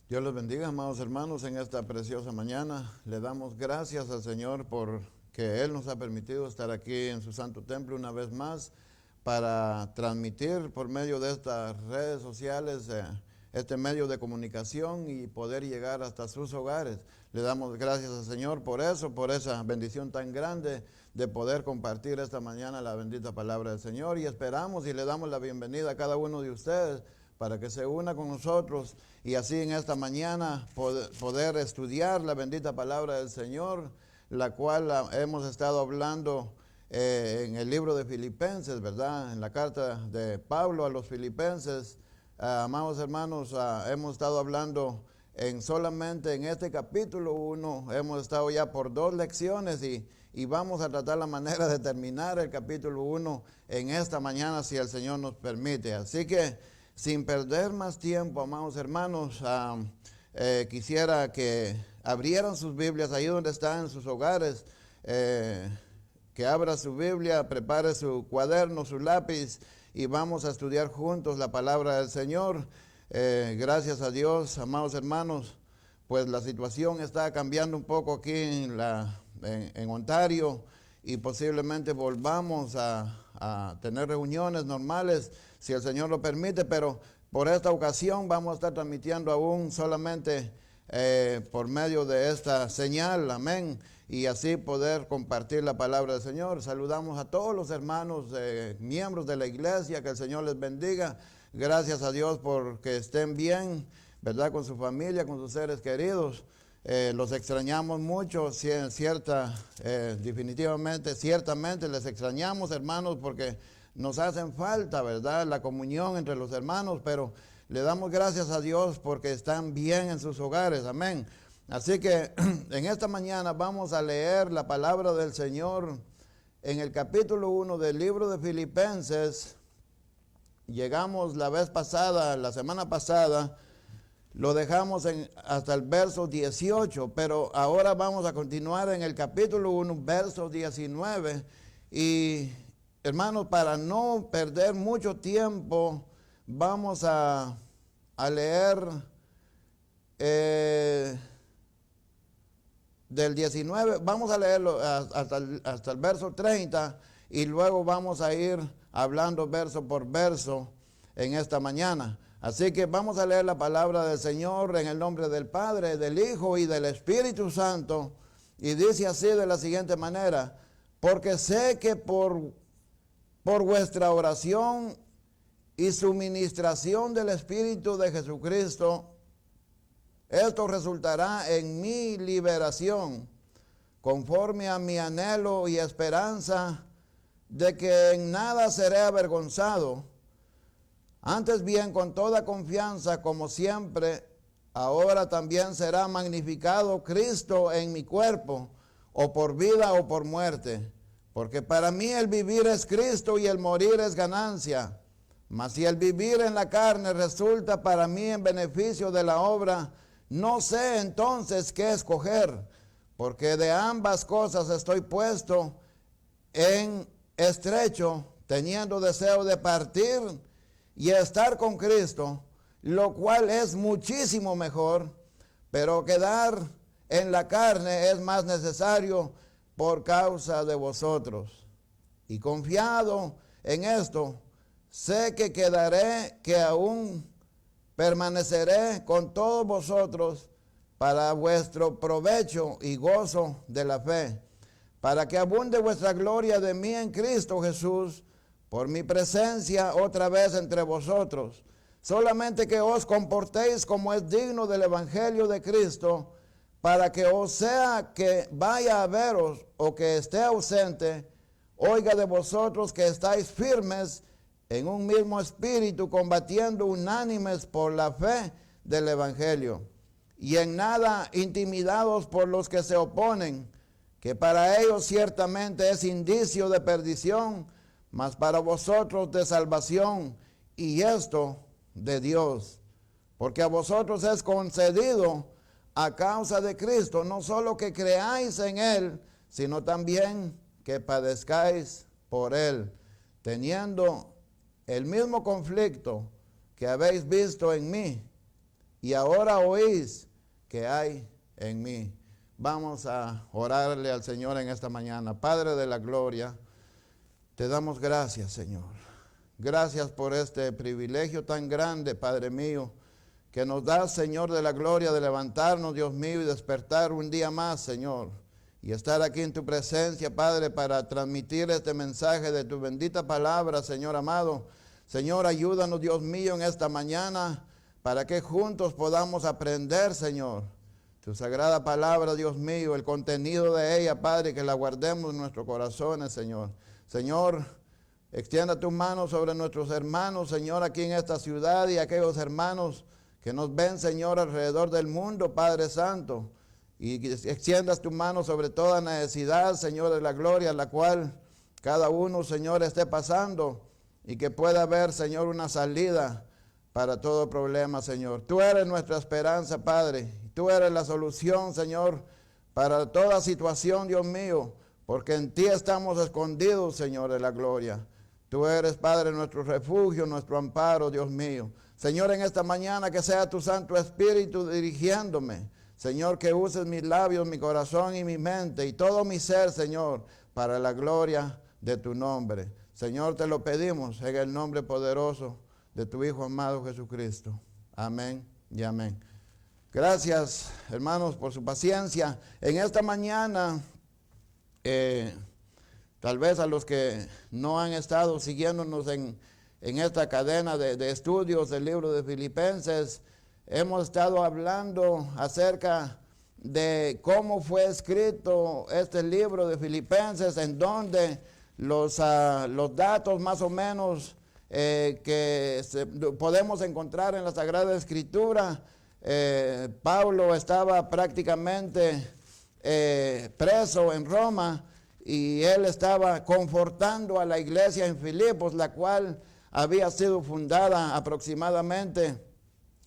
Dios los bendiga, amados hermanos, en esta preciosa mañana. Le damos gracias al Señor por que Él nos ha permitido estar aquí en su santo templo una vez más para transmitir por medio de estas redes sociales este medio de comunicación y poder llegar hasta sus hogares. Le damos gracias al Señor por eso, por esa bendición tan grande de poder compartir esta mañana la bendita palabra del Señor, y esperamos y le damos la bienvenida a cada uno de ustedes para que se una con nosotros y así en esta mañana poder estudiar la bendita palabra del Señor, la cual hemos estado hablando en el libro de Filipenses, ¿verdad? En la carta de Pablo a los Filipenses. Amados hermanos, hemos estado hablando solamente en este capítulo 1, hemos estado ya por 2 lecciones y vamos a tratar la manera de terminar el capítulo 1 en esta mañana si el Señor nos permite. Así que sin perder más tiempo, amados hermanos, quisiera que abrieran sus Biblias ahí donde están en sus hogares, que abra su Biblia, prepare su cuaderno, su lápiz y vamos a estudiar juntos la palabra del Señor. Gracias a Dios, amados hermanos, pues la situación está cambiando un poco aquí en Ontario y posiblemente volvamos a tener reuniones normales si el Señor lo permite, pero por esta ocasión vamos a estar transmitiendo aún solamente por medio de esta señal, amén, y así poder compartir la palabra del Señor. Saludamos a todos los hermanos, miembros de la iglesia, que el Señor les bendiga. Gracias a Dios porque estén bien, ¿verdad? Con su familia, con sus seres queridos. Los extrañamos mucho, definitivamente, ciertamente les extrañamos, hermanos, porque nos hacen falta, ¿verdad? La comunión entre los hermanos, pero le damos gracias a Dios porque están bien en sus hogares, amén. Así que en esta mañana vamos a leer la palabra del Señor en el capítulo 1 del libro de Filipenses. Llegamos la semana pasada, lo dejamos hasta el verso 18, pero ahora vamos a continuar en el capítulo 1, verso 19. Y hermanos, para no perder mucho tiempo, vamos a leer del 19, vamos a leerlo hasta el verso 30 y luego vamos a ir hablando verso por verso en esta mañana. Así que vamos a leer la palabra del Señor en el nombre del Padre, del Hijo y del Espíritu Santo. Y dice así de la siguiente manera: porque sé que por vuestra oración y suministración del Espíritu de Jesucristo, esto resultará en mi liberación, conforme a mi anhelo y esperanza de que en nada seré avergonzado. Antes bien, con toda confianza, como siempre, ahora también será magnificado Cristo en mi cuerpo, o por vida o por muerte. Porque para mí el vivir es Cristo y el morir es ganancia. Mas si el vivir en la carne resulta para mí en beneficio de la obra, no sé entonces qué escoger, porque de ambas cosas estoy puesto en estrecho, teniendo deseo de partir y estar con Cristo, lo cual es muchísimo mejor, pero quedar en la carne es más necesario por causa de vosotros. Y confiado en esto, sé que quedaré, que aún permaneceré con todos vosotros para vuestro provecho y gozo de la fe, para que abunde vuestra gloria de mí en Cristo Jesús, por mi presencia otra vez entre vosotros. Solamente que os comportéis como es digno del Evangelio de Cristo, para que os sea que vaya a veros o que esté ausente, oiga de vosotros que estáis firmes en un mismo espíritu, combatiendo unánimes por la fe del Evangelio, y en nada intimidados por los que se oponen, que para ellos ciertamente es indicio de perdición, mas para vosotros de salvación, y esto de Dios, porque a vosotros es concedido a causa de Cristo, no solo que creáis en Él, sino también que padezcáis por Él, teniendo el mismo conflicto que habéis visto en mí, y ahora oís que hay en mí. Vamos a orarle al Señor en esta mañana. Padre de la gloria, te damos gracias, Señor. Gracias por este privilegio tan grande, Padre mío, que nos das, Señor de la gloria, de levantarnos, Dios mío, y despertar un día más, Señor, y estar aquí en tu presencia, Padre, para transmitir este mensaje de tu bendita palabra, Señor amado. Señor, ayúdanos, Dios mío, en esta mañana, para que juntos podamos aprender, Señor, tu sagrada palabra, Dios mío, el contenido de ella, Padre, que la guardemos en nuestros corazones, Señor. Señor, extienda tu mano sobre nuestros hermanos, Señor, aquí en esta ciudad, y aquellos hermanos que nos ven, Señor, alrededor del mundo, Padre Santo, y extiendas tu mano sobre toda necesidad, Señor, de la gloria, la cual cada uno, Señor, esté pasando, y que pueda haber, Señor, una salida para todo problema, Señor. Tú eres nuestra esperanza, Padre, tú eres la solución, Señor, para toda situación, Dios mío, porque en ti estamos escondidos, Señor, de la gloria. Tú eres, Padre, nuestro refugio, nuestro amparo, Dios mío. Señor, en esta mañana que sea tu Santo Espíritu dirigiéndome. Señor, que uses mis labios, mi corazón y mi mente y todo mi ser, Señor, para la gloria de tu nombre. Señor, te lo pedimos en el nombre poderoso de tu Hijo amado Jesucristo. Amén y amén. Gracias, hermanos, por su paciencia. En esta mañana, tal vez a los que no han estado siguiéndonos en esta cadena de estudios del libro de Filipenses, hemos estado hablando acerca de cómo fue escrito este libro de Filipenses, en donde los datos más o menos que podemos encontrar en la Sagrada Escritura. Pablo estaba prácticamente preso en Roma, y él estaba confortando a la iglesia en Filipos, la cual había sido fundada aproximadamente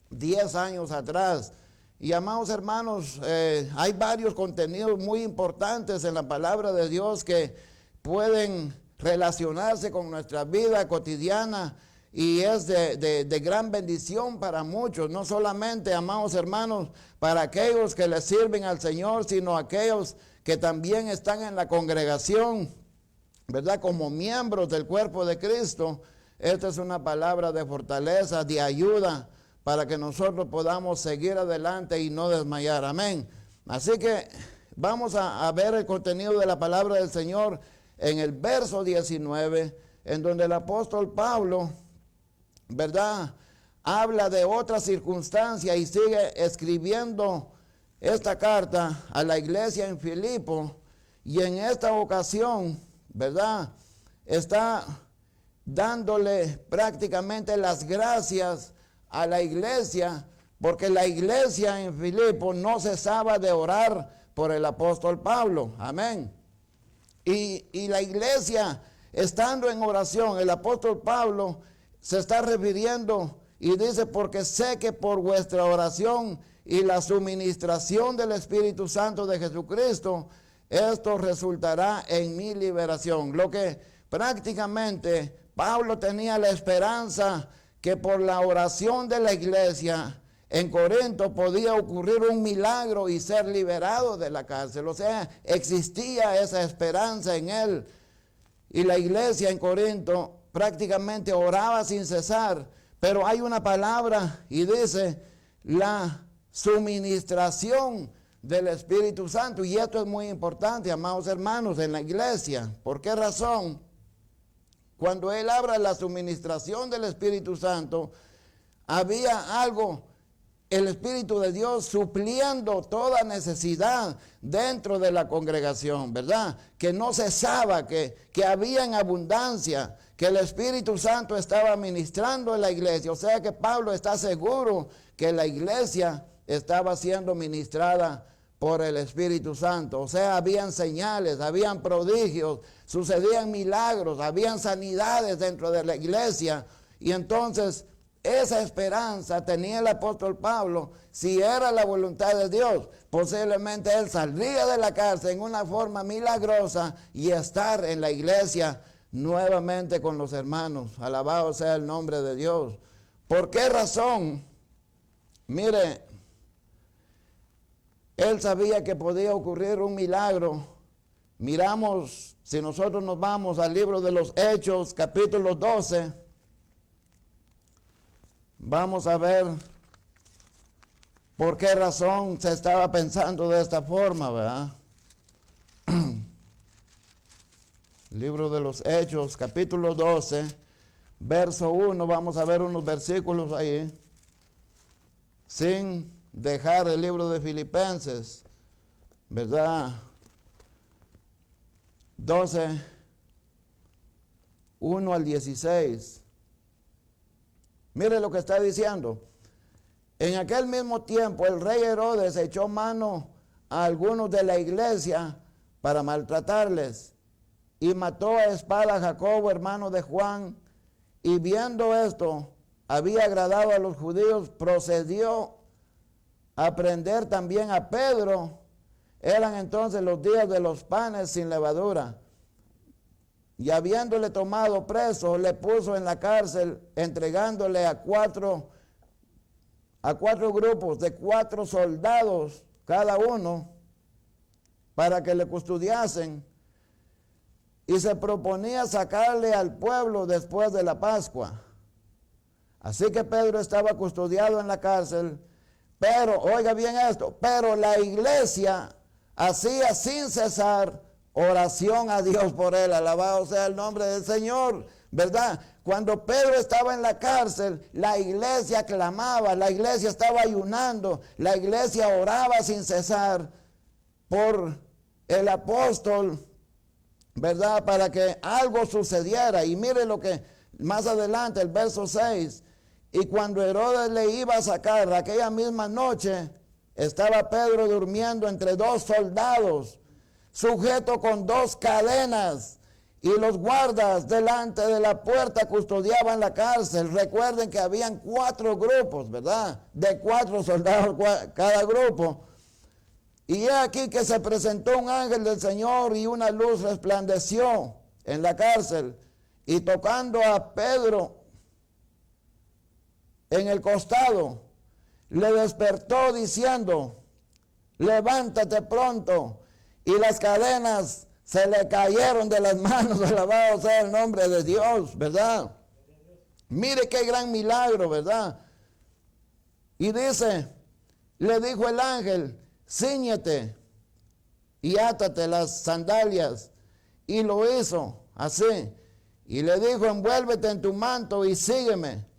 10 años atrás. Y amados hermanos, hay varios contenidos muy importantes en la palabra de Dios que pueden relacionarse con nuestra vida cotidiana, y es de gran bendición para muchos, no solamente, amados hermanos, para aquellos que le sirven al Señor, sino aquellos que también están en la congregación, ¿verdad? Como miembros del cuerpo de Cristo. Esta es una palabra de fortaleza, de ayuda, para que nosotros podamos seguir adelante y no desmayar. Amén. Así que vamos a ver el contenido de la palabra del Señor en el verso 19, en donde el apóstol Pablo, ¿verdad?, habla de otra circunstancia y sigue escribiendo esta carta a la iglesia en Filipo, y en esta ocasión, ¿verdad?, está dándole prácticamente las gracias a la iglesia, porque la iglesia en Filipo no cesaba de orar por el apóstol Pablo. Amén. Y la iglesia, estando en oración, el apóstol Pablo se está refiriendo y dice: porque sé que por vuestra oración y la suministración del Espíritu Santo de Jesucristo, esto resultará en mi liberación. Lo que prácticamente Pablo tenía la esperanza que por la oración de la iglesia en Corinto podía ocurrir un milagro y ser liberado de la cárcel. O sea, existía esa esperanza en él. Y la iglesia en Corinto prácticamente oraba sin cesar. Pero hay una palabra y dice la suministración del Espíritu Santo. Y esto es muy importante, amados hermanos, en la iglesia. ¿Por qué razón? Cuando él habla de la suministración del Espíritu Santo, había algo, el Espíritu de Dios supliendo toda necesidad dentro de la congregación, ¿verdad? Que no cesaba, que había en abundancia, que el Espíritu Santo estaba ministrando en la iglesia. O sea que Pablo está seguro que la iglesia estaba siendo ministrada por el Espíritu Santo. O sea, habían señales, habían prodigios, sucedían milagros, habían sanidades dentro de la iglesia. Y entonces esa esperanza tenía el apóstol Pablo. Si era la voluntad de Dios, posiblemente él saldría de la cárcel en una forma milagrosa y estar en la iglesia nuevamente con los hermanos. Alabado sea el nombre de Dios. ¿Por qué razón? Mire, él sabía que podía ocurrir un milagro. Miramos, si nosotros nos vamos al libro de los Hechos, capítulo 12, vamos a ver por qué razón se estaba pensando de esta forma, ¿verdad? Libro de los Hechos, capítulo 12, verso 1, vamos a ver unos versículos ahí, sin dejar el libro de Filipenses, ¿verdad? 12, 1 al 16. Mire lo que está diciendo. En aquel mismo tiempo el rey Herodes echó mano a algunos de la iglesia para maltratarles y mató a espada a Jacobo, hermano de Juan, y viendo esto, había agradado a los judíos, procedió a prender también a Pedro. Eran entonces los días de los panes sin levadura. Y habiéndole tomado preso, le puso en la cárcel, entregándole a cuatro grupos de 4 soldados cada uno, para que le custodiasen. Y se proponía sacarle al pueblo después de la Pascua. Así que Pedro estaba custodiado en la cárcel. Pero, oiga bien esto, pero la iglesia hacía sin cesar oración a Dios por él. Alabado sea el nombre del Señor, ¿verdad? Cuando Pedro estaba en la cárcel, la iglesia clamaba, la iglesia estaba ayunando, la iglesia oraba sin cesar por el apóstol, ¿verdad? Para que algo sucediera. Y mire lo que más adelante, el verso 6. Y cuando Herodes le iba a sacar aquella misma noche, estaba Pedro durmiendo entre 2 soldados, sujeto con 2 cadenas, y los guardas delante de la puerta custodiaban la cárcel. Recuerden que habían 4 grupos, ¿verdad? De 4 soldados cada grupo. Y he aquí que se presentó un ángel del Señor y una luz resplandeció en la cárcel, y tocando a Pedro en el costado, le despertó diciendo: levántate pronto. Y las cadenas se le cayeron de las manos. Alabado sea el nombre de Dios, ¿verdad? Mire qué gran milagro, ¿verdad? Y dice, le dijo el ángel: cíñete y átate las sandalias. Y lo hizo así. Y le dijo: envuélvete en tu manto y sígueme.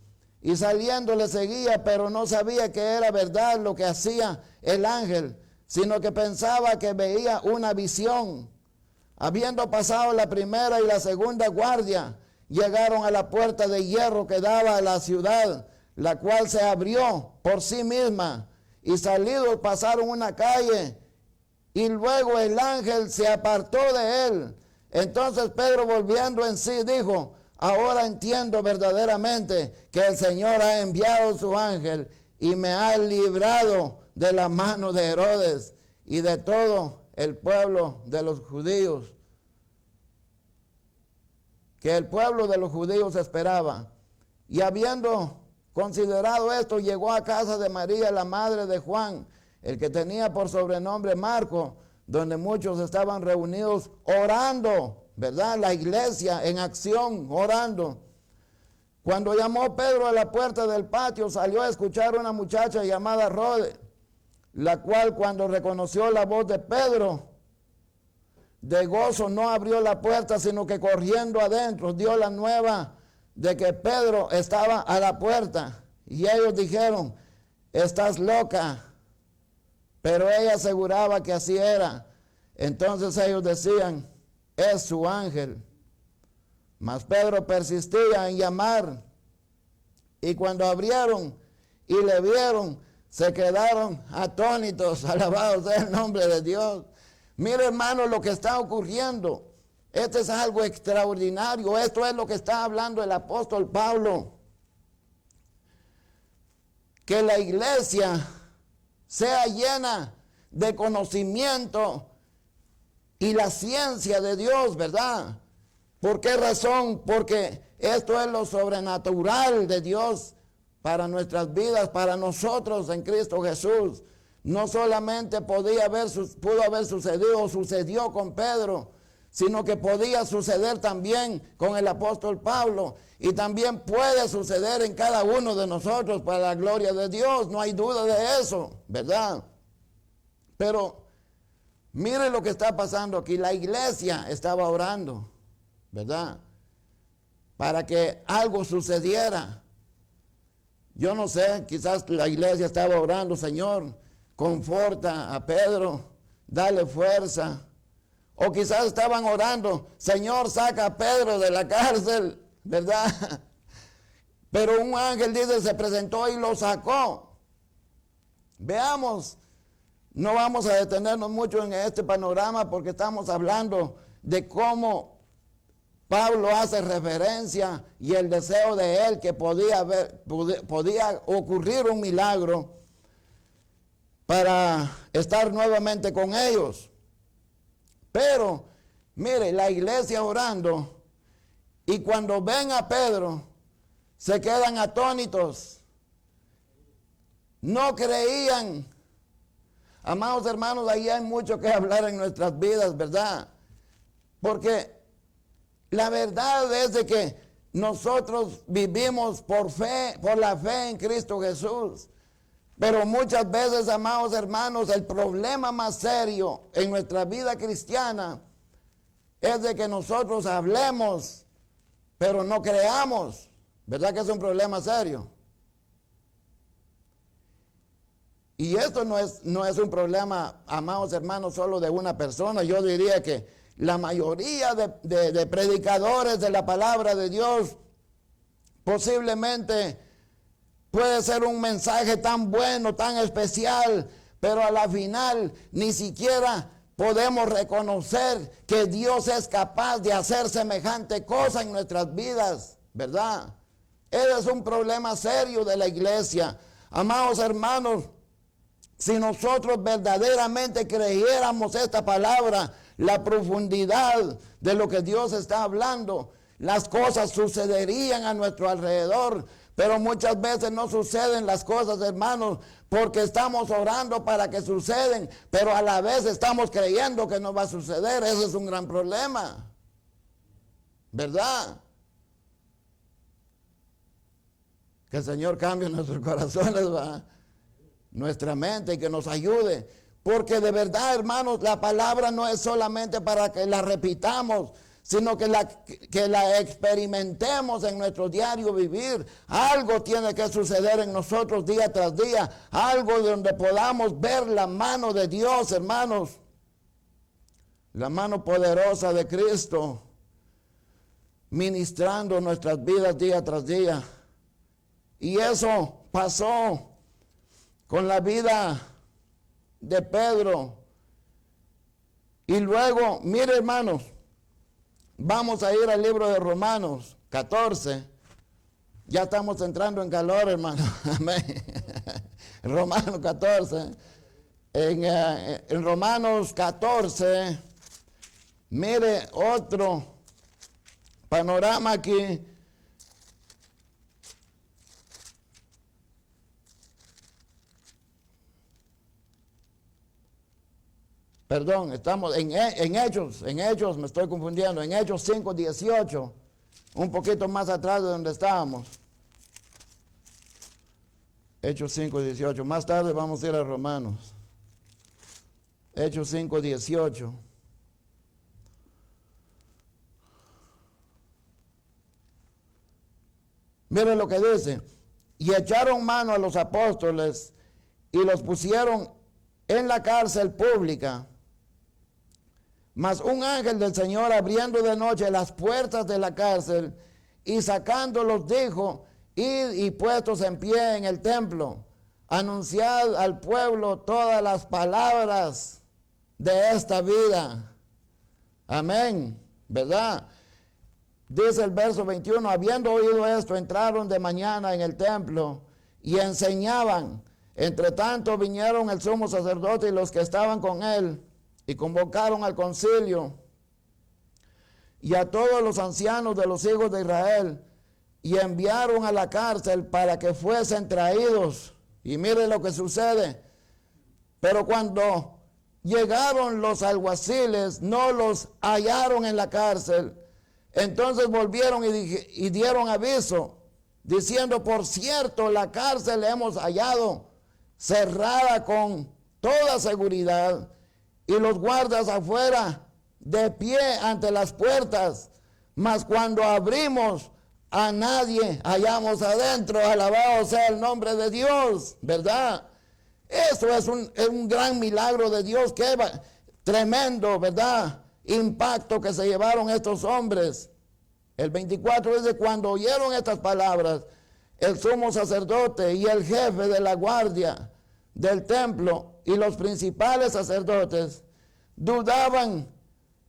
Y saliendo le seguía, pero no sabía que era verdad lo que hacía el ángel, sino que pensaba que veía una visión. Habiendo pasado la primera y la segunda guardia, llegaron a la puerta de hierro que daba a la ciudad, la cual se abrió por sí misma, y salidos pasaron una calle, y luego el ángel se apartó de él. Entonces Pedro, volviendo en sí, dijo: ahora entiendo verdaderamente que el Señor ha enviado su ángel y me ha librado de la mano de Herodes y de todo el pueblo de los judíos, que el pueblo de los judíos esperaba. Y habiendo considerado esto, llegó a casa de María, la madre de Juan, el que tenía por sobrenombre Marco, donde muchos estaban reunidos orando, ¿verdad? La iglesia en acción, orando. Cuando llamó Pedro a la puerta del patio, salió a escuchar una muchacha llamada Rode, la cual cuando reconoció la voz de Pedro, de gozo no abrió la puerta, sino que corriendo adentro dio la nueva de que Pedro estaba a la puerta. Y ellos dijeron, estás loca. Pero ella aseguraba que así era. Entonces ellos decían, es su ángel. Mas Pedro persistía en llamar. Y cuando abrieron y le vieron, se quedaron atónitos. Alabado sea el nombre de Dios. Mire, hermano, lo que está ocurriendo. Esto es algo extraordinario. Esto es lo que está hablando el apóstol Pablo. Que la iglesia sea llena de conocimiento y la ciencia de Dios, ¿verdad? ¿Por qué razón? Porque esto es lo sobrenatural de Dios para nuestras vidas, para nosotros en Cristo Jesús. No solamente pudo haber sucedido o sucedió con Pedro, sino que podía suceder también con el apóstol Pablo y también puede suceder en cada uno de nosotros para la gloria de Dios, no hay duda de eso, ¿verdad? Pero mire lo que está pasando aquí, la iglesia estaba orando, ¿verdad? Para que algo sucediera. Yo no sé, quizás la iglesia estaba orando, Señor, conforta a Pedro, dale fuerza. O quizás estaban orando, Señor, saca a Pedro de la cárcel, ¿verdad? Pero un ángel, dice, se presentó y lo sacó. Veamos, no vamos a detenernos mucho en este panorama porque estamos hablando de cómo Pablo hace referencia y el deseo de él que podía ocurrir un milagro para estar nuevamente con ellos. Pero, mire, la iglesia orando y cuando ven a Pedro se quedan atónitos. No creían. Amados hermanos, ahí hay mucho que hablar en nuestras vidas, ¿verdad? Porque la verdad es de que nosotros vivimos por fe, por la fe en Cristo Jesús. Pero muchas veces, amados hermanos, el problema más serio en nuestra vida cristiana es de que nosotros hablemos, pero no creamos. ¿Verdad que es un problema serio? Y esto no es un problema, amados hermanos, solo de una persona. Yo diría que la mayoría de predicadores de la palabra de Dios posiblemente puede ser un mensaje tan bueno, tan especial, pero a la final ni siquiera podemos reconocer que Dios es capaz de hacer semejante cosa en nuestras vidas, ¿verdad? Ese es un problema serio de la iglesia. Amados hermanos, si nosotros verdaderamente creyéramos esta palabra, la profundidad de lo que Dios está hablando, las cosas sucederían a nuestro alrededor. Pero muchas veces no suceden las cosas, hermanos, porque estamos orando para que suceden, pero a la vez estamos creyendo que no va a suceder. Ese es un gran problema, ¿verdad? Que el Señor cambie nuestros corazones, ¿verdad? Nuestra mente, y que nos ayude. Porque de verdad, hermanos, la palabra no es solamente para que la repitamos, sino que la experimentemos en nuestro diario vivir. Algo tiene que suceder en nosotros día tras día, algo donde podamos ver la mano de Dios, hermanos, la mano poderosa de Cristo, ministrando nuestras vidas día tras día. Y eso pasó con la vida de Pedro. Y luego, mire, hermanos, vamos a ir al libro de Romanos 14. Ya estamos entrando en calor, hermano. Amén. Romanos 14. En Romanos 14, mire otro panorama aquí. Perdón, estamos en Hechos, me estoy confundiendo, en Hechos 5:18, un poquito más atrás de donde estábamos. Hechos 5:18, más tarde vamos a ir a Romanos. Hechos 5:18. Miren lo que dice. Y echaron mano a los apóstoles y los pusieron en la cárcel pública. Mas un ángel del Señor, abriendo de noche las puertas de la cárcel y sacándolos, dijo: id y puestos en pie en el templo, anunciad al pueblo todas las palabras de esta vida. Amén, ¿verdad? Dice el verso 21, habiendo oído esto, entraron de mañana en el templo y enseñaban. Entre tanto vinieron el sumo sacerdote y los que estaban con él, y convocaron al concilio y a todos los ancianos de los hijos de Israel, y enviaron a la cárcel para que fuesen traídos. Y mire lo que sucede. Pero cuando llegaron los alguaciles, no los hallaron en la cárcel. Entonces volvieron y dieron aviso, diciendo: por cierto, la cárcel hemos hallado cerrada con toda seguridad, y los guardas afuera de pie ante las puertas, mas cuando abrimos, a nadie hallamos adentro. Alabado sea el nombre de Dios, ¿verdad? Eso es un gran milagro de Dios. Qué tremendo, ¿verdad? Impacto que se llevaron estos hombres. El 24 dice: cuando oyeron estas palabras, el sumo sacerdote y el jefe de la guardia del templo y los principales sacerdotes dudaban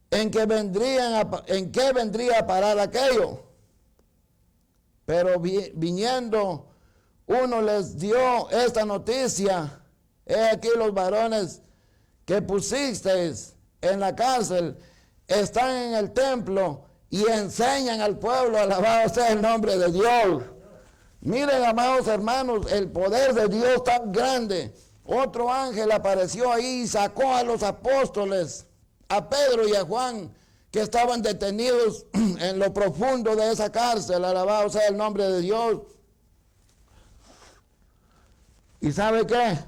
en qué vendría a parar aquello. Pero viniendo uno les dio esta noticia: he aquí los varones que pusisteis en la cárcel están en el templo y enseñan al pueblo. Alabado sea el nombre de Dios. Miren, amados hermanos, el poder de Dios tan grande. Otro ángel apareció ahí y sacó a los apóstoles, a Pedro y a Juan, que estaban detenidos en lo profundo de esa cárcel. Alabado sea el nombre de Dios. ¿Y sabe qué?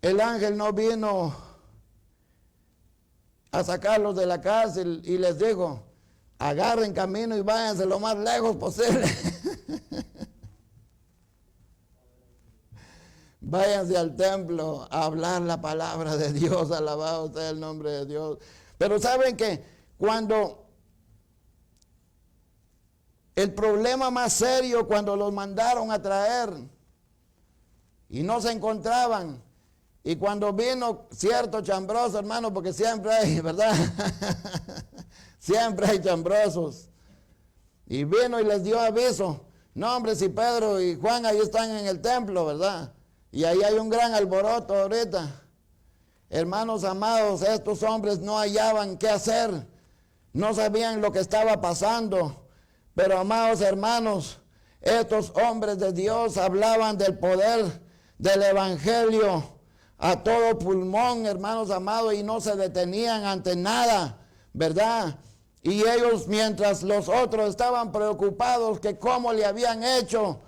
El ángel no vino a sacarlos de la cárcel y les dijo: agarren camino y váyanse lo más lejos posible. Váyanse al templo a hablar la palabra de Dios. Alabado sea el nombre de Dios. Pero saben que cuando el problema más serio, cuando los mandaron a traer y no se encontraban, y cuando vino cierto chambroso, hermano, porque siempre hay, ¿verdad? Siempre hay chambrosos. Y vino y les dio aviso: no, hombre, si Pedro y Juan ahí están en el templo, ¿verdad? Y ahí hay un gran alboroto ahorita. Hermanos amados, estos hombres no hallaban qué hacer, no sabían lo que estaba pasando. Pero, amados hermanos, estos hombres de Dios hablaban del poder del evangelio a todo pulmón, hermanos amados, y no se detenían ante nada, ¿verdad? Y ellos, mientras los otros estaban preocupados que cómo le habían hecho,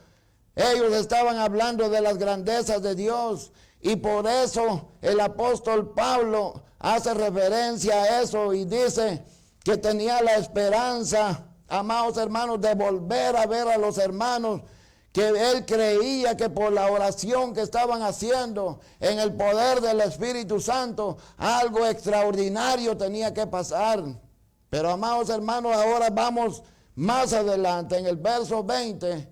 ellos estaban hablando de las grandezas de Dios. Y por eso el apóstol Pablo hace referencia a eso y dice que tenía la esperanza, amados hermanos, de volver a ver a los hermanos, que él creía que por la oración que estaban haciendo en el poder del Espíritu Santo, algo extraordinario tenía que pasar. Pero, amados hermanos, ahora vamos más adelante en el verso 20.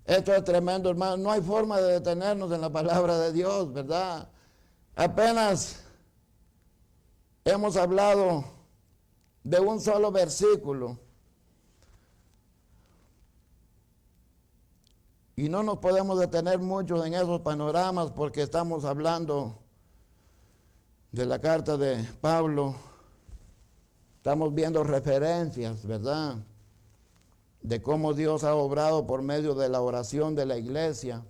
Esto es tremendo, hermano. No hay forma de detenernos en la palabra de Dios, ¿verdad? Apenas hemos hablado de un solo versículo. Y no nos podemos detener mucho en esos panoramas porque estamos hablando de la carta de Pablo. Estamos viendo referencias, ¿verdad?, de cómo Dios ha obrado por medio de la oración de la iglesia.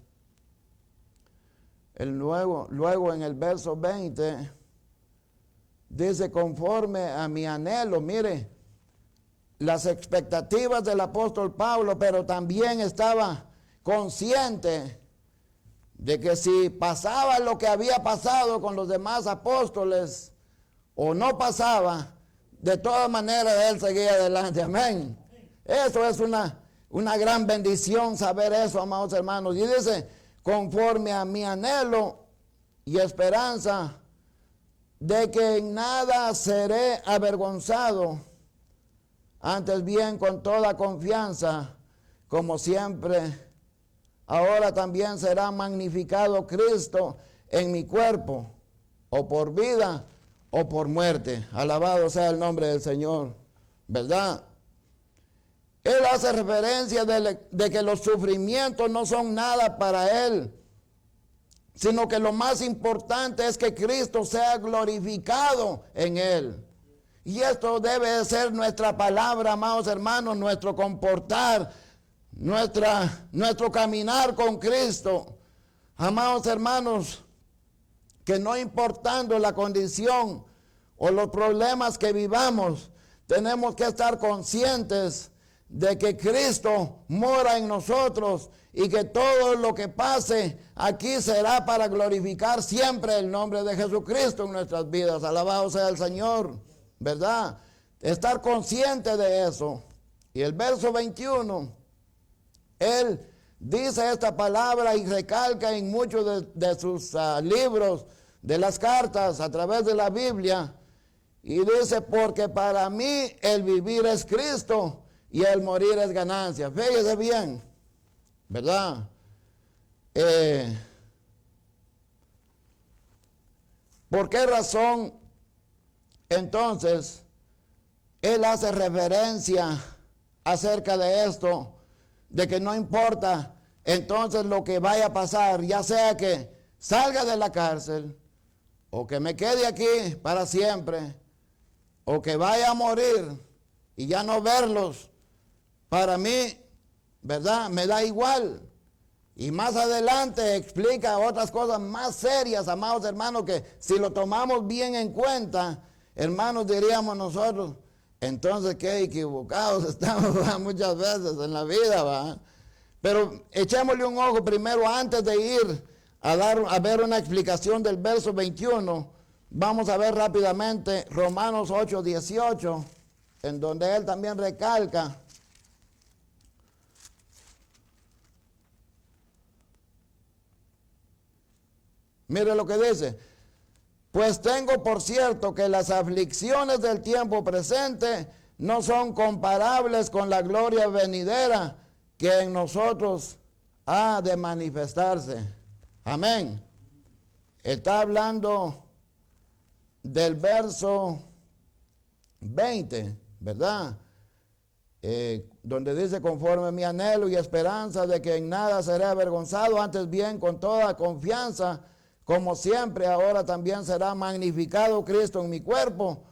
Luego en el verso 20 dice, conforme a mi anhelo, mire, las expectativas del apóstol Pablo, pero también estaba consciente de que si pasaba lo que había pasado con los demás apóstoles o no pasaba, de todas maneras él seguía adelante. Amén. Eso es una gran bendición saber eso, amados hermanos. Y dice, conforme a mi anhelo y esperanza de que en nada seré avergonzado, antes bien con toda confianza, como siempre, ahora también será magnificado Cristo en mi cuerpo, o por vida o por muerte. Alabado sea el nombre del Señor, ¿verdad? Él hace referencia de que los sufrimientos no son nada para él, sino que lo más importante es que Cristo sea glorificado en él. Y esto debe de ser nuestra palabra, amados hermanos, nuestro comportar, nuestro caminar con Cristo. Amados hermanos, que no importando la condición o los problemas que vivamos, tenemos que estar conscientes de que Cristo mora en nosotros y que todo lo que pase aquí será para glorificar siempre el nombre de Jesucristo en nuestras vidas. Alabado sea el Señor, ¿verdad? Estar consciente de eso. Y el verso 21, él dice esta palabra y recalca en muchos de sus libros, de las cartas, a través de la Biblia, y dice, porque para mí el vivir es Cristo y el morir es ganancia. Fíjese bien, ¿verdad? ¿Por qué razón entonces él hace referencia acerca de esto, de que no importa entonces lo que vaya a pasar, ya sea que salga de la cárcel o que me quede aquí para siempre o que vaya a morir y ya no verlos? Para mí, ¿verdad?, me da igual. Y más adelante explica otras cosas más serias, amados hermanos, que si lo tomamos bien en cuenta, hermanos, diríamos nosotros, entonces qué equivocados estamos muchas veces en la vida, ¿va? Pero echémosle un ojo primero antes de ir a ver una explicación del verso 21. Vamos a ver rápidamente Romanos 8:18, en donde él también recalca. Mire lo que dice, pues tengo por cierto que las aflicciones del tiempo presente no son comparables con la gloria venidera que en nosotros ha de manifestarse. Amén. Está hablando del verso 20, ¿verdad? Donde dice, conforme mi anhelo y esperanza de que en nada seré avergonzado, antes bien con toda confianza, como siempre, ahora también será magnificado Cristo en mi cuerpo,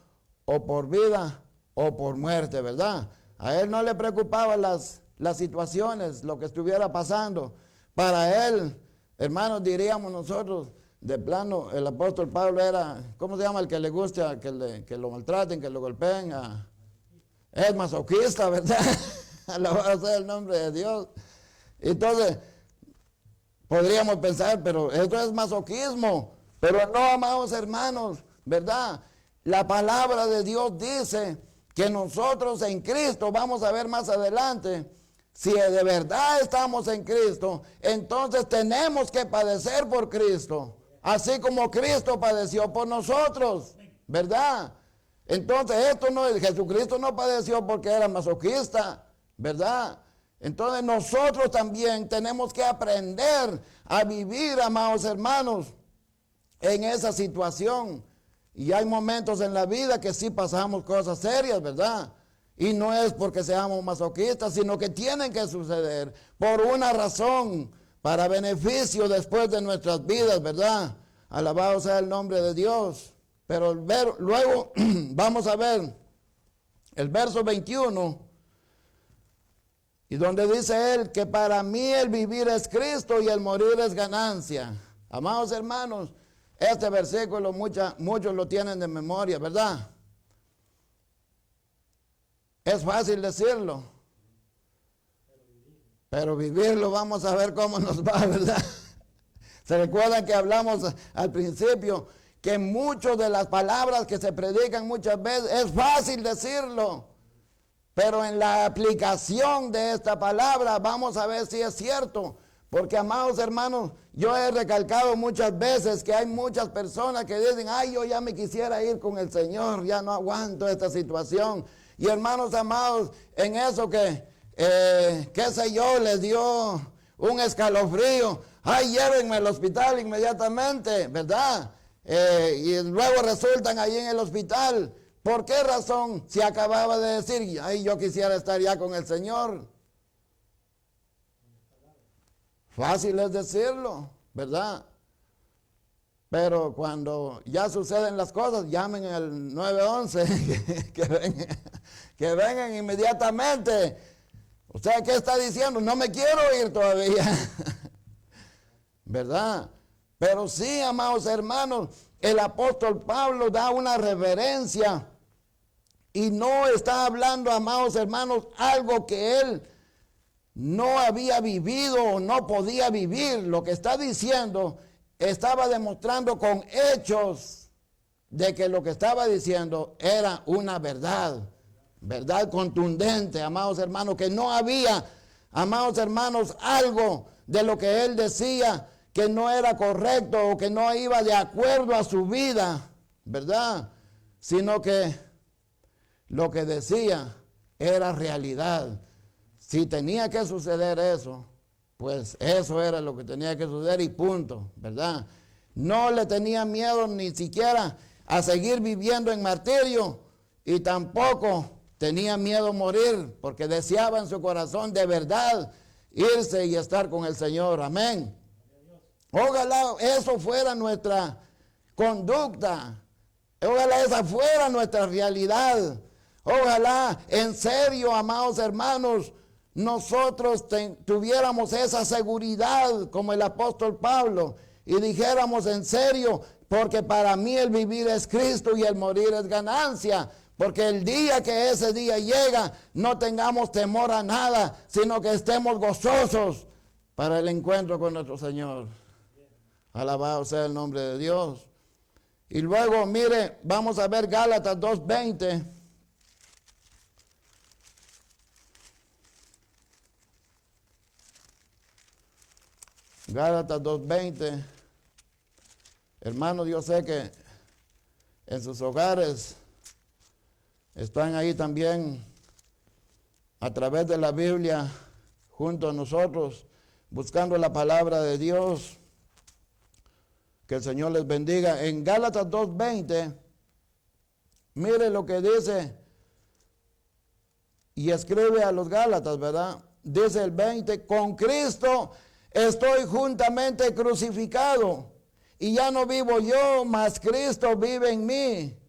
o por vida o por muerte, ¿verdad? A él no le preocupaban las situaciones, lo que estuviera pasando. Para él, hermanos, diríamos nosotros, de plano, el apóstol Pablo era, ¿cómo se llama? El que le gusta que lo maltraten, que lo golpeen. Es masoquista, ¿verdad? Alabado sea el nombre de Dios. Entonces, podríamos pensar, pero esto es masoquismo. Pero no, amados hermanos, ¿verdad? La palabra de Dios dice que nosotros en Cristo, vamos a ver más adelante, si de verdad estamos en Cristo, entonces tenemos que padecer por Cristo, así como Cristo padeció por nosotros, ¿verdad? Entonces Jesucristo no padeció porque era masoquista, ¿verdad? Entonces nosotros también tenemos que aprender a vivir, amados hermanos, en esa situación. Y hay momentos en la vida que sí pasamos cosas serias, ¿verdad? Y no es porque seamos masoquistas, sino que tienen que suceder por una razón, para beneficio después de nuestras vidas, ¿verdad? Alabado sea el nombre de Dios. Pero luego vamos a ver el verso 21, y donde dice él que para mí el vivir es Cristo y el morir es ganancia. Amados hermanos, este versículo muchos lo tienen de memoria, ¿verdad? Es fácil decirlo, pero vivirlo vamos a ver cómo nos va, ¿verdad? Se recuerdan que hablamos al principio que muchas de las palabras que se predican muchas veces es fácil decirlo, pero en la aplicación de esta palabra vamos a ver si es cierto. Porque, amados hermanos, yo he recalcado muchas veces que hay muchas personas que dicen, ay, yo ya me quisiera ir con el Señor, ya no aguanto esta situación. Y hermanos amados, en eso qué sé yo, les dio un escalofrío, ay, llévenme al hospital inmediatamente, ¿verdad? Y luego resultan ahí en el hospital. ¿Por qué razón? Si acababa de decir, ay, yo quisiera estar ya con el Señor. Fácil es decirlo, ¿verdad? Pero cuando ya suceden las cosas, llamen al 911, que vengan inmediatamente. O sea, ¿qué está diciendo? No me quiero ir todavía, ¿verdad? Pero sí, amados hermanos, el apóstol Pablo da una reverencia y no está hablando, amados hermanos, algo que él no había vivido o no podía vivir. Lo que está diciendo estaba demostrando con hechos de que lo que estaba diciendo era una verdad, verdad contundente, amados hermanos, que no había, amados hermanos, algo de lo que él decía que no era correcto o que no iba de acuerdo a su vida, ¿verdad? Sino que lo que decía era realidad. Si tenía que suceder eso, pues eso era lo que tenía que suceder y punto, ¿verdad? No le tenía miedo ni siquiera a seguir viviendo en martirio y tampoco tenía miedo a morir porque deseaba en su corazón de verdad irse y estar con el Señor. Amén. Ojalá eso fuera nuestra conducta. Ojalá esa fuera nuestra realidad. Ojalá, en serio, amados hermanos, nosotros tuviéramos esa seguridad como el apóstol Pablo y dijéramos en serio, porque para mí el vivir es Cristo y el morir es ganancia. Porque el día que ese día llega, no tengamos temor a nada, sino que estemos gozosos para el encuentro con nuestro Señor. Alabado sea el nombre de Dios. Y luego, mire, vamos a ver Gálatas 2:20. Gálatas 2:20. Hermanos, yo sé que en sus hogares están ahí también a través de la Biblia junto a nosotros buscando la palabra de Dios. Que el Señor les bendiga. En Gálatas 2:20, mire lo que dice y escribe a los Gálatas, ¿verdad? Dice el 20, con Cristo estoy juntamente crucificado y ya no vivo yo, mas Cristo vive en mí.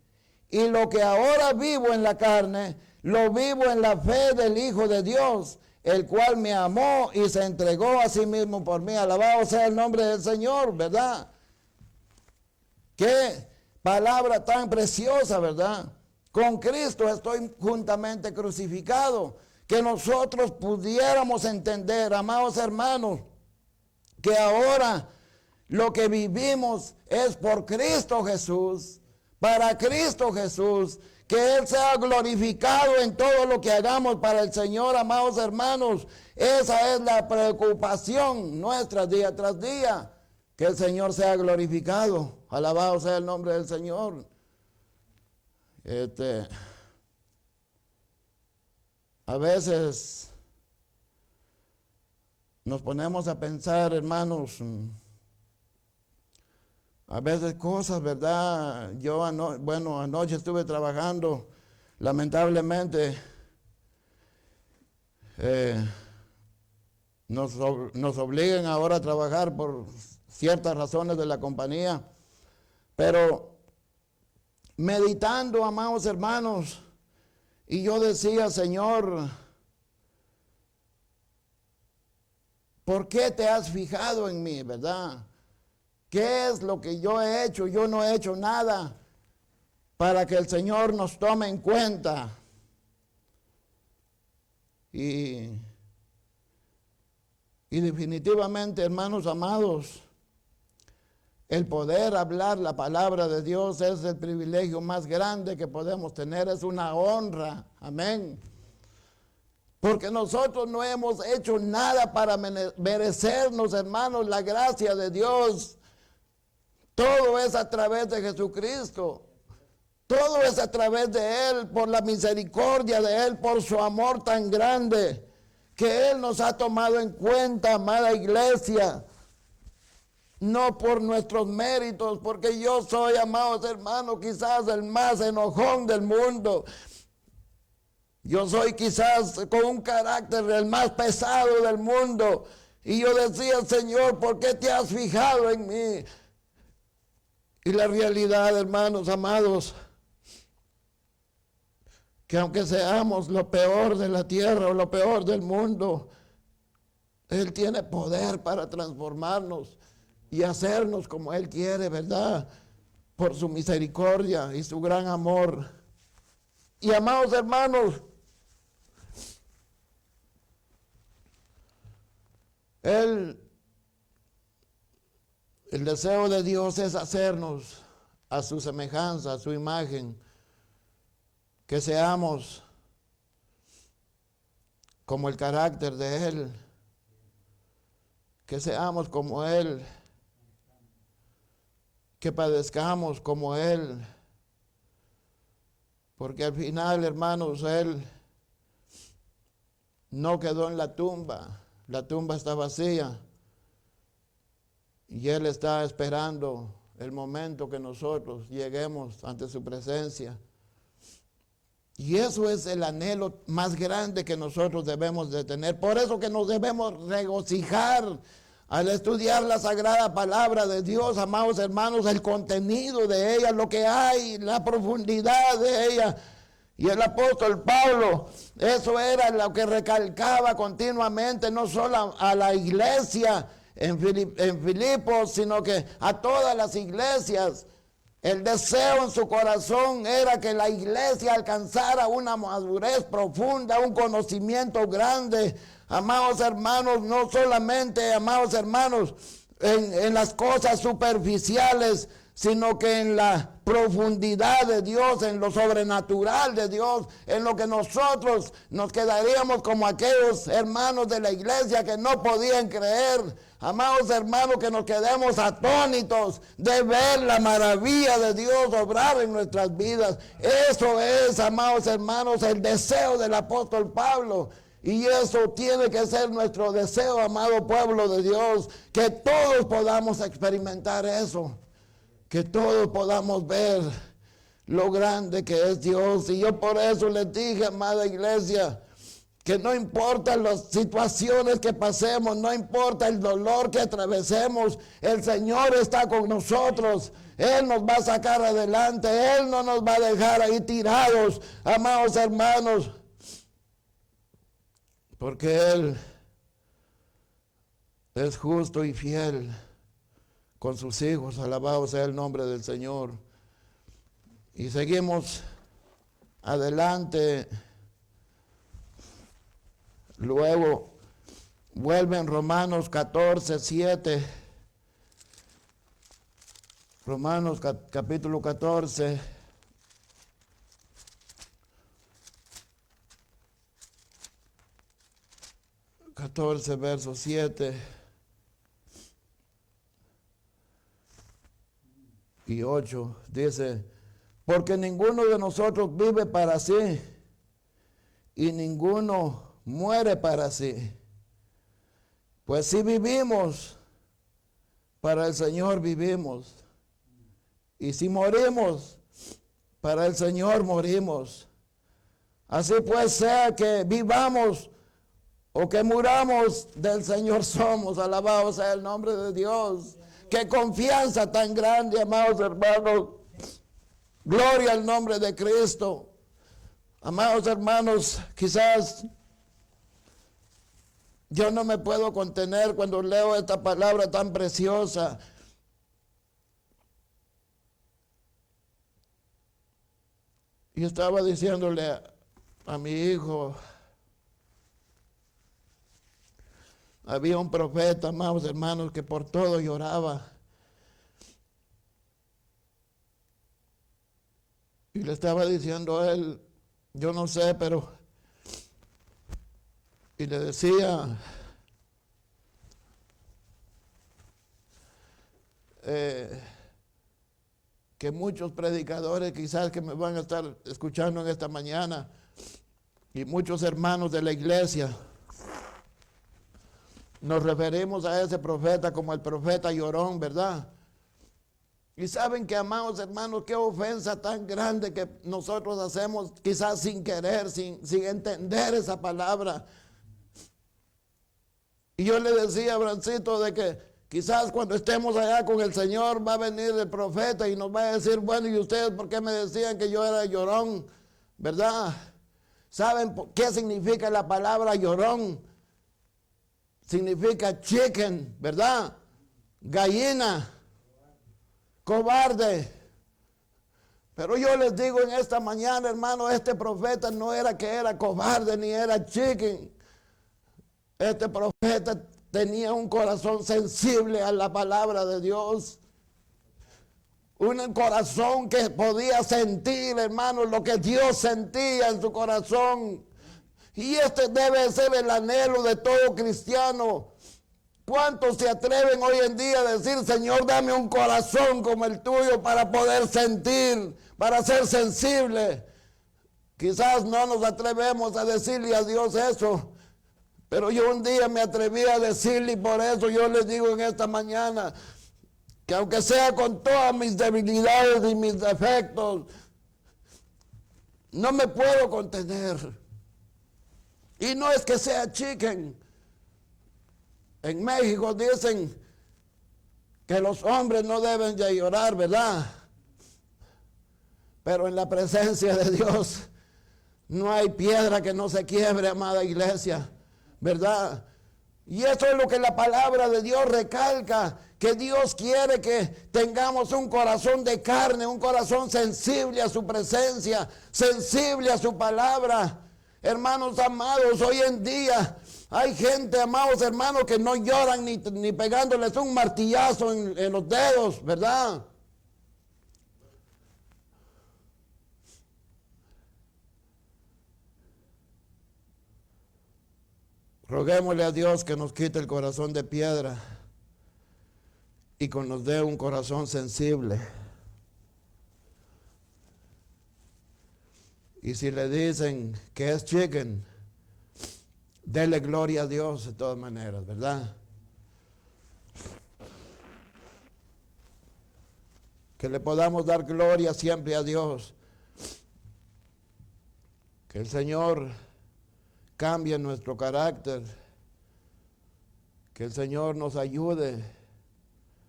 Y lo que ahora vivo en la carne, lo vivo en la fe del Hijo de Dios, el cual me amó y se entregó a sí mismo por mí. Alabado sea el nombre del Señor, ¿verdad? Qué palabra tan preciosa, ¿verdad? Con Cristo estoy juntamente crucificado. Que nosotros pudiéramos entender, amados hermanos, que ahora lo que vivimos es por Cristo Jesús, para Cristo Jesús, que Él sea glorificado en todo lo que hagamos para el Señor, amados hermanos. Esa es la preocupación nuestra día tras día, que el Señor sea glorificado. Alabado sea el nombre del Señor. A veces nos ponemos a pensar, hermanos, a veces cosas, ¿verdad? Yo anoche estuve trabajando, lamentablemente, nos obliguen ahora a trabajar por ciertas razones de la compañía. Pero meditando, amados hermanos, y yo decía, Señor, ¿por qué te has fijado en mí, verdad? ¿Qué es lo que yo he hecho? Yo no he hecho nada para que el Señor nos tome en cuenta. Y definitivamente, hermanos amados, el poder hablar la palabra de Dios es el privilegio más grande que podemos tener, es una honra, amén. Porque nosotros no hemos hecho nada para merecernos, hermanos, la gracia de Dios. Todo es a través de Jesucristo. Todo es a través de Él, por la misericordia de Él, por su amor tan grande, que Él nos ha tomado en cuenta, amada iglesia. No por nuestros méritos, porque yo soy, amados hermanos, quizás el más enojón del mundo. Yo soy quizás con un carácter el más pesado del mundo. Y yo decía, Señor, ¿por qué te has fijado en mí? Y la realidad, hermanos amados, que aunque seamos lo peor de la tierra o lo peor del mundo, Él tiene poder para transformarnos y hacernos como Él quiere, ¿verdad? Por su misericordia y su gran amor. Y amados hermanos, el deseo de Dios es hacernos a su semejanza, a su imagen, que seamos como el carácter de Él, que seamos como Él, que padezcamos como Él, porque al final, hermanos, Él no quedó en la tumba está vacía, y Él está esperando el momento que nosotros lleguemos ante su presencia. Y eso es el anhelo más grande que nosotros debemos de tener. Por eso que nos debemos regocijar al estudiar la sagrada palabra de Dios, amados hermanos, el contenido de ella, lo que hay, la profundidad de ella. Y el apóstol Pablo, eso era lo que recalcaba continuamente, no solo a la iglesia en Filipos, sino que a todas las iglesias. El deseo en su corazón era que la iglesia alcanzara una madurez profunda, un conocimiento grande, amados hermanos, no solamente, amados hermanos, en las cosas superficiales, sino que en la profundidad de Dios, en lo sobrenatural de Dios, en lo que nosotros nos quedaríamos como aquellos hermanos de la iglesia que no podían creer. Amados hermanos, que nos quedemos atónitos de ver la maravilla de Dios obrar en nuestras vidas. Eso es, amados hermanos, el deseo del apóstol Pablo. Y eso tiene que ser nuestro deseo, amado pueblo de Dios, que todos podamos experimentar eso. Que todos podamos ver lo grande que es Dios. Y yo por eso les dije, amada iglesia, que no importa las situaciones que pasemos, no importa el dolor que atravesemos, el Señor está con nosotros. Él nos va a sacar adelante, Él no nos va a dejar ahí tirados, amados hermanos, porque Él es justo y fiel con sus hijos. Alabado sea el nombre del Señor. Y seguimos adelante. Luego vuelven Romanos 14, 7. Romanos capítulo 14. Verso 7 y 8. Dice, porque ninguno de nosotros vive para sí y ninguno muere para sí. Pues si vivimos, para el Señor vivimos. Y si morimos, para el Señor morimos. Así pues, sea que vivamos o que muramos, del Señor somos. Alabado sea el nombre de Dios. Qué confianza tan grande, amados hermanos. Gloria al nombre de Cristo. Amados hermanos, quizás yo no me puedo contener cuando leo esta palabra tan preciosa. Y estaba diciéndole a mi hijo, había un profeta, amados hermanos, que por todo lloraba. Y le estaba diciendo a él, yo no sé, pero... Y le decía, que muchos predicadores quizás que me van a estar escuchando en esta mañana, y muchos hermanos de la iglesia, nos referimos a ese profeta como el profeta llorón, ¿verdad? Y saben que, amados hermanos, qué ofensa tan grande que nosotros hacemos, quizás sin querer, sin entender esa palabra. Y yo le decía a Brancito de que quizás cuando estemos allá con el Señor va a venir el profeta y nos va a decir, bueno, ¿y ustedes por qué me decían que yo era llorón? ¿Verdad? ¿Saben qué significa la palabra llorón? Significa chicken, ¿verdad? Gallina, cobarde. Pero yo les digo en esta mañana, hermano, este profeta no era que era cobarde ni era chicken. Este profeta tenía un corazón sensible a la palabra de Dios. Un corazón que podía sentir, hermano, lo que Dios sentía en su corazón. Y este debe ser el anhelo de todo cristiano. ¿Cuántos se atreven hoy en día a decir, Señor, dame un corazón como el tuyo para poder sentir, para ser sensible? Quizás no nos atrevemos a decirle a Dios eso, pero yo un día me atreví a decirle, y por eso yo les digo en esta mañana, que aunque sea con todas mis debilidades y mis defectos, no me puedo contener. Y no es que sea chicken. En México dicen que los hombres no deben de llorar, ¿verdad? Pero en la presencia de Dios no hay piedra que no se quiebre, amada iglesia, ¿verdad? Y eso es lo que la palabra de Dios recalca, que Dios quiere que tengamos un corazón de carne, un corazón sensible a su presencia, sensible a su palabra. Hermanos amados, hoy en día hay gente, amados hermanos, que no lloran ni pegándoles un martillazo en los dedos, ¿verdad? Roguémosle a Dios que nos quite el corazón de piedra y que nos dé un corazón sensible. Y si le dicen que es chicken, dele gloria a Dios de todas maneras, ¿verdad? Que le podamos dar gloria siempre a Dios. Que el Señor cambie nuestro carácter. Que el Señor nos ayude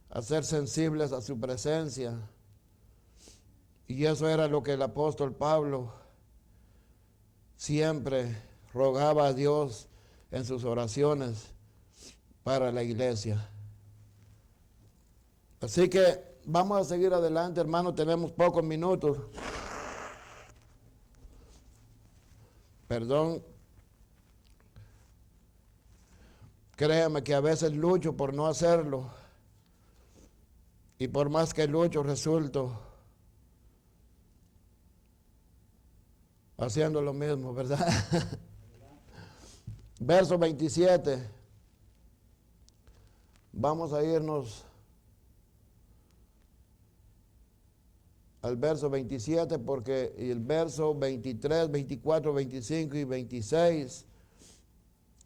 a ser sensibles a su presencia. Y eso era lo que el apóstol Pablo siempre rogaba a Dios en sus oraciones para la iglesia. Así que vamos a seguir adelante, hermano, tenemos pocos minutos. Perdón. Créame que a veces lucho por no hacerlo. Y por más que lucho, resulto haciendo lo mismo, ¿verdad? Verso 27. Vamos a irnos al verso 27 porque el verso 23, 24, 25 y 26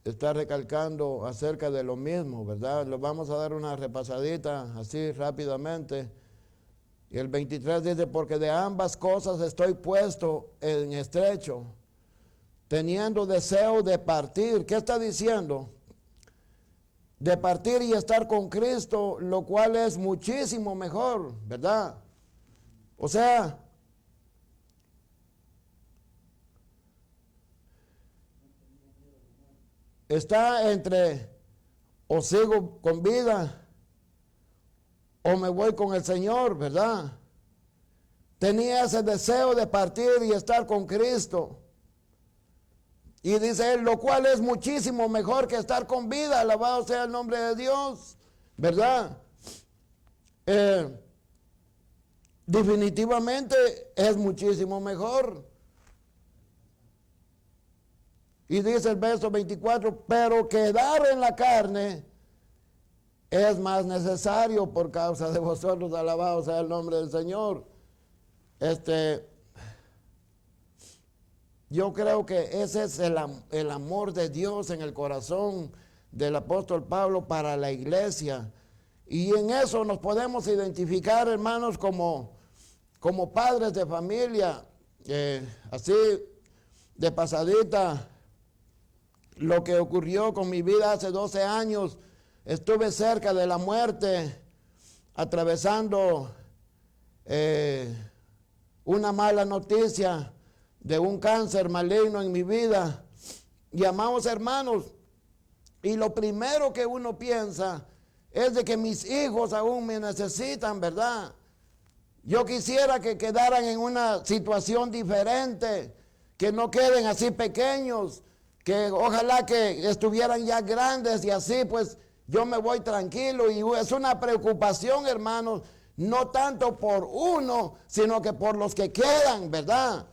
está recalcando acerca de lo mismo, ¿verdad? Lo vamos a dar una repasadita así rápidamente. Y el 23 dice, porque de ambas cosas estoy puesto en estrecho, teniendo deseo de partir. ¿Qué está diciendo? De partir y estar con Cristo, lo cual es muchísimo mejor, ¿verdad? O sea, está entre o sigo con vida o me voy con el Señor, ¿verdad? Tenía ese deseo de partir y estar con Cristo. Y dice él, lo cual es muchísimo mejor que estar con vida, alabado sea el nombre de Dios, ¿verdad? Definitivamente es muchísimo mejor. Y dice el verso 24, pero quedar en la carne es más necesario por causa de vosotros, alabado sea el nombre del Señor. Yo creo que ese es el amor de Dios en el corazón del apóstol Pablo para la iglesia. Y en eso nos podemos identificar, hermanos, como padres de familia. Así, de pasadita, lo que ocurrió con mi vida hace 12 años, estuve cerca de la muerte, atravesando una mala noticia de un cáncer maligno en mi vida. Y amados hermanos, y lo primero que uno piensa es de que mis hijos aún me necesitan, ¿verdad? Yo quisiera que quedaran en una situación diferente, que no queden así pequeños, que ojalá que estuvieran ya grandes y así pues yo me voy tranquilo. Y es una preocupación, hermanos, no tanto por uno, sino que por los que quedan, ¿verdad?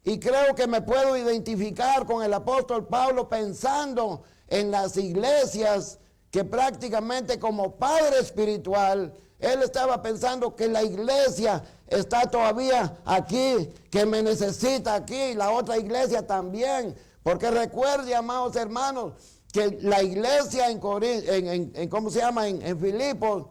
Y creo que me puedo identificar con el apóstol Pablo pensando en las iglesias que prácticamente como padre espiritual, él estaba pensando que la iglesia está todavía aquí, que me necesita aquí, la otra iglesia también. Porque recuerde, amados hermanos, que la iglesia en Filipos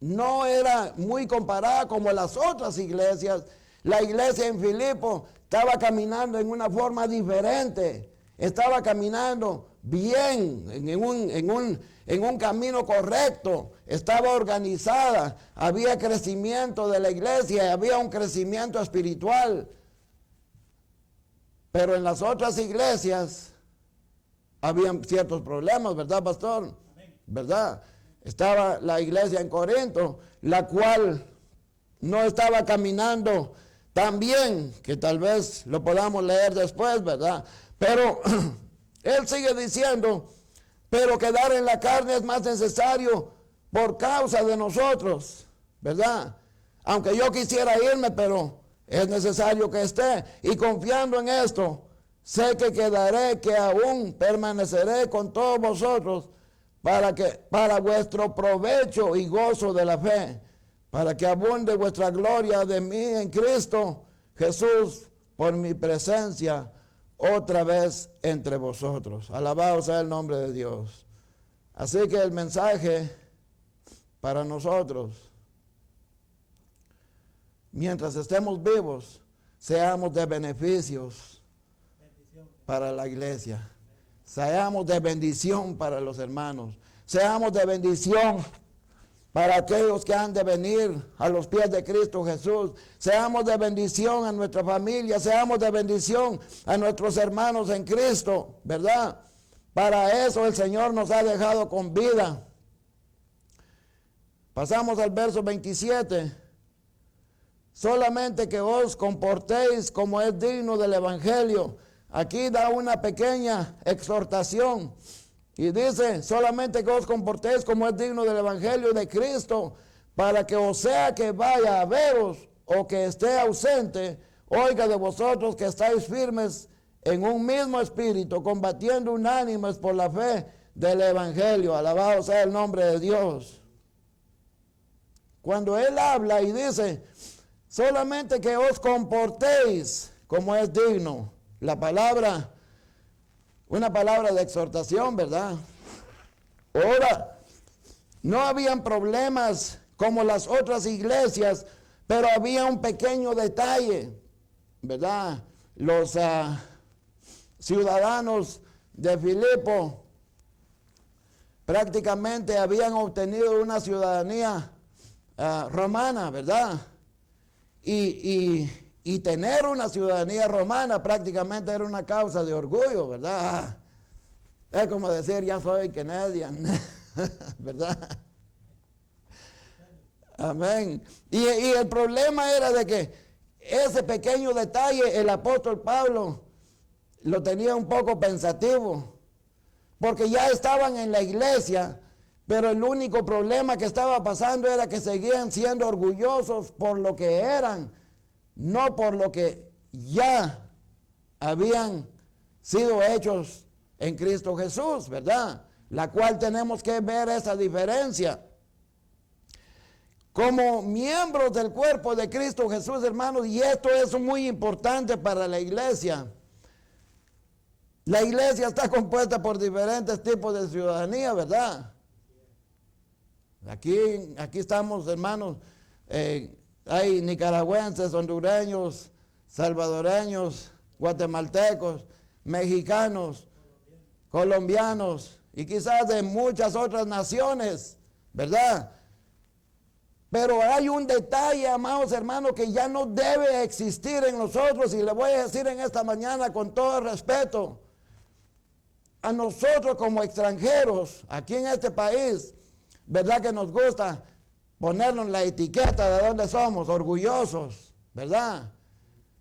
no era muy comparada como las otras iglesias. La iglesia en Filipos estaba caminando en una forma diferente, estaba caminando bien, en un camino correcto, estaba organizada, había crecimiento de la iglesia, había un crecimiento espiritual. Pero en las otras iglesias habían ciertos problemas, ¿verdad, pastor? ¿Verdad? Estaba la iglesia en Corinto, la cual no estaba caminando tan bien, que tal vez lo podamos leer después, ¿verdad? Pero él sigue diciendo, pero quedar en la carne es más necesario por causa de nosotros, ¿verdad? Aunque yo quisiera irme, pero es necesario que esté. Y confiando en esto, sé que quedaré, que aún permaneceré con todos vosotros para vuestro provecho y gozo de la fe, para que abunde vuestra gloria de mí en Cristo Jesús por mi presencia otra vez entre vosotros. Alabado sea el nombre de Dios. Así que el mensaje para nosotros, mientras estemos vivos, seamos de beneficios para la iglesia. Seamos de bendición para los hermanos. Seamos de bendición para aquellos que han de venir a los pies de Cristo Jesús. Seamos de bendición a nuestra familia. Seamos de bendición a nuestros hermanos en Cristo, ¿verdad? Para eso el Señor nos ha dejado con vida. Pasamos al verso 27. Solamente que os comportéis como es digno del Evangelio. Aquí da una pequeña exhortación y dice, solamente que os comportéis como es digno del Evangelio de Cristo, para que o sea que vaya a veros o que esté ausente, oiga de vosotros que estáis firmes en un mismo espíritu, combatiendo unánimes por la fe del Evangelio. Alabado sea el nombre de Dios. Cuando él habla y dice, solamente que os comportéis como es digno, la palabra, una palabra de exhortación, ¿verdad? Ahora, no habían problemas como las otras iglesias, pero había un pequeño detalle, ¿verdad? ciudadanos de Filipo prácticamente habían obtenido una ciudadanía romana, ¿verdad? Y tener una ciudadanía romana prácticamente era una causa de orgullo, ¿verdad? Es como decir, ya soy Canadian, ¿verdad? Amén. Y el problema era de que ese pequeño detalle el apóstol Pablo lo tenía un poco pensativo, porque ya estaban en la iglesia, pero el único problema que estaba pasando era que seguían siendo orgullosos por lo que eran, no por lo que ya habían sido hechos en Cristo Jesús, ¿verdad? La cual tenemos que ver esa diferencia. Como miembros del cuerpo de Cristo Jesús, hermanos, y esto es muy importante para la iglesia. La iglesia está compuesta por diferentes tipos de ciudadanía, ¿verdad? Aquí estamos, hermanos, hay nicaragüenses, hondureños, salvadoreños, guatemaltecos, mexicanos, colombianos y quizás de muchas otras naciones, ¿verdad? Pero hay un detalle, amados hermanos, que ya no debe existir en nosotros, y le voy a decir en esta mañana con todo respeto. A nosotros como extranjeros, aquí en este país, ¿verdad que nos gusta ponernos la etiqueta de dónde somos? Orgullosos, ¿verdad?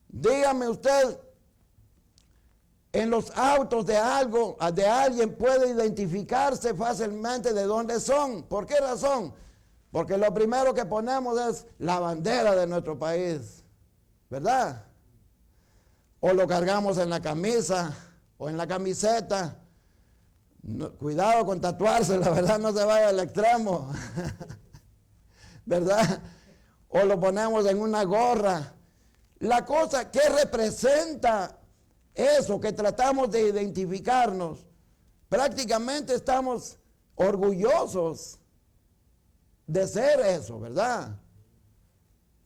Dígame usted, en los autos de alguien puede identificarse fácilmente de dónde son. ¿Por qué razón? Porque lo primero que ponemos es la bandera de nuestro país, ¿verdad? O lo cargamos en la camisa o en la camiseta. No, cuidado con tatuarse, la verdad, no se vaya al extremo, ¿verdad? O lo ponemos en una gorra. La cosa, ¿qué representa eso que tratamos de identificarnos? Prácticamente estamos orgullosos de ser eso, ¿verdad?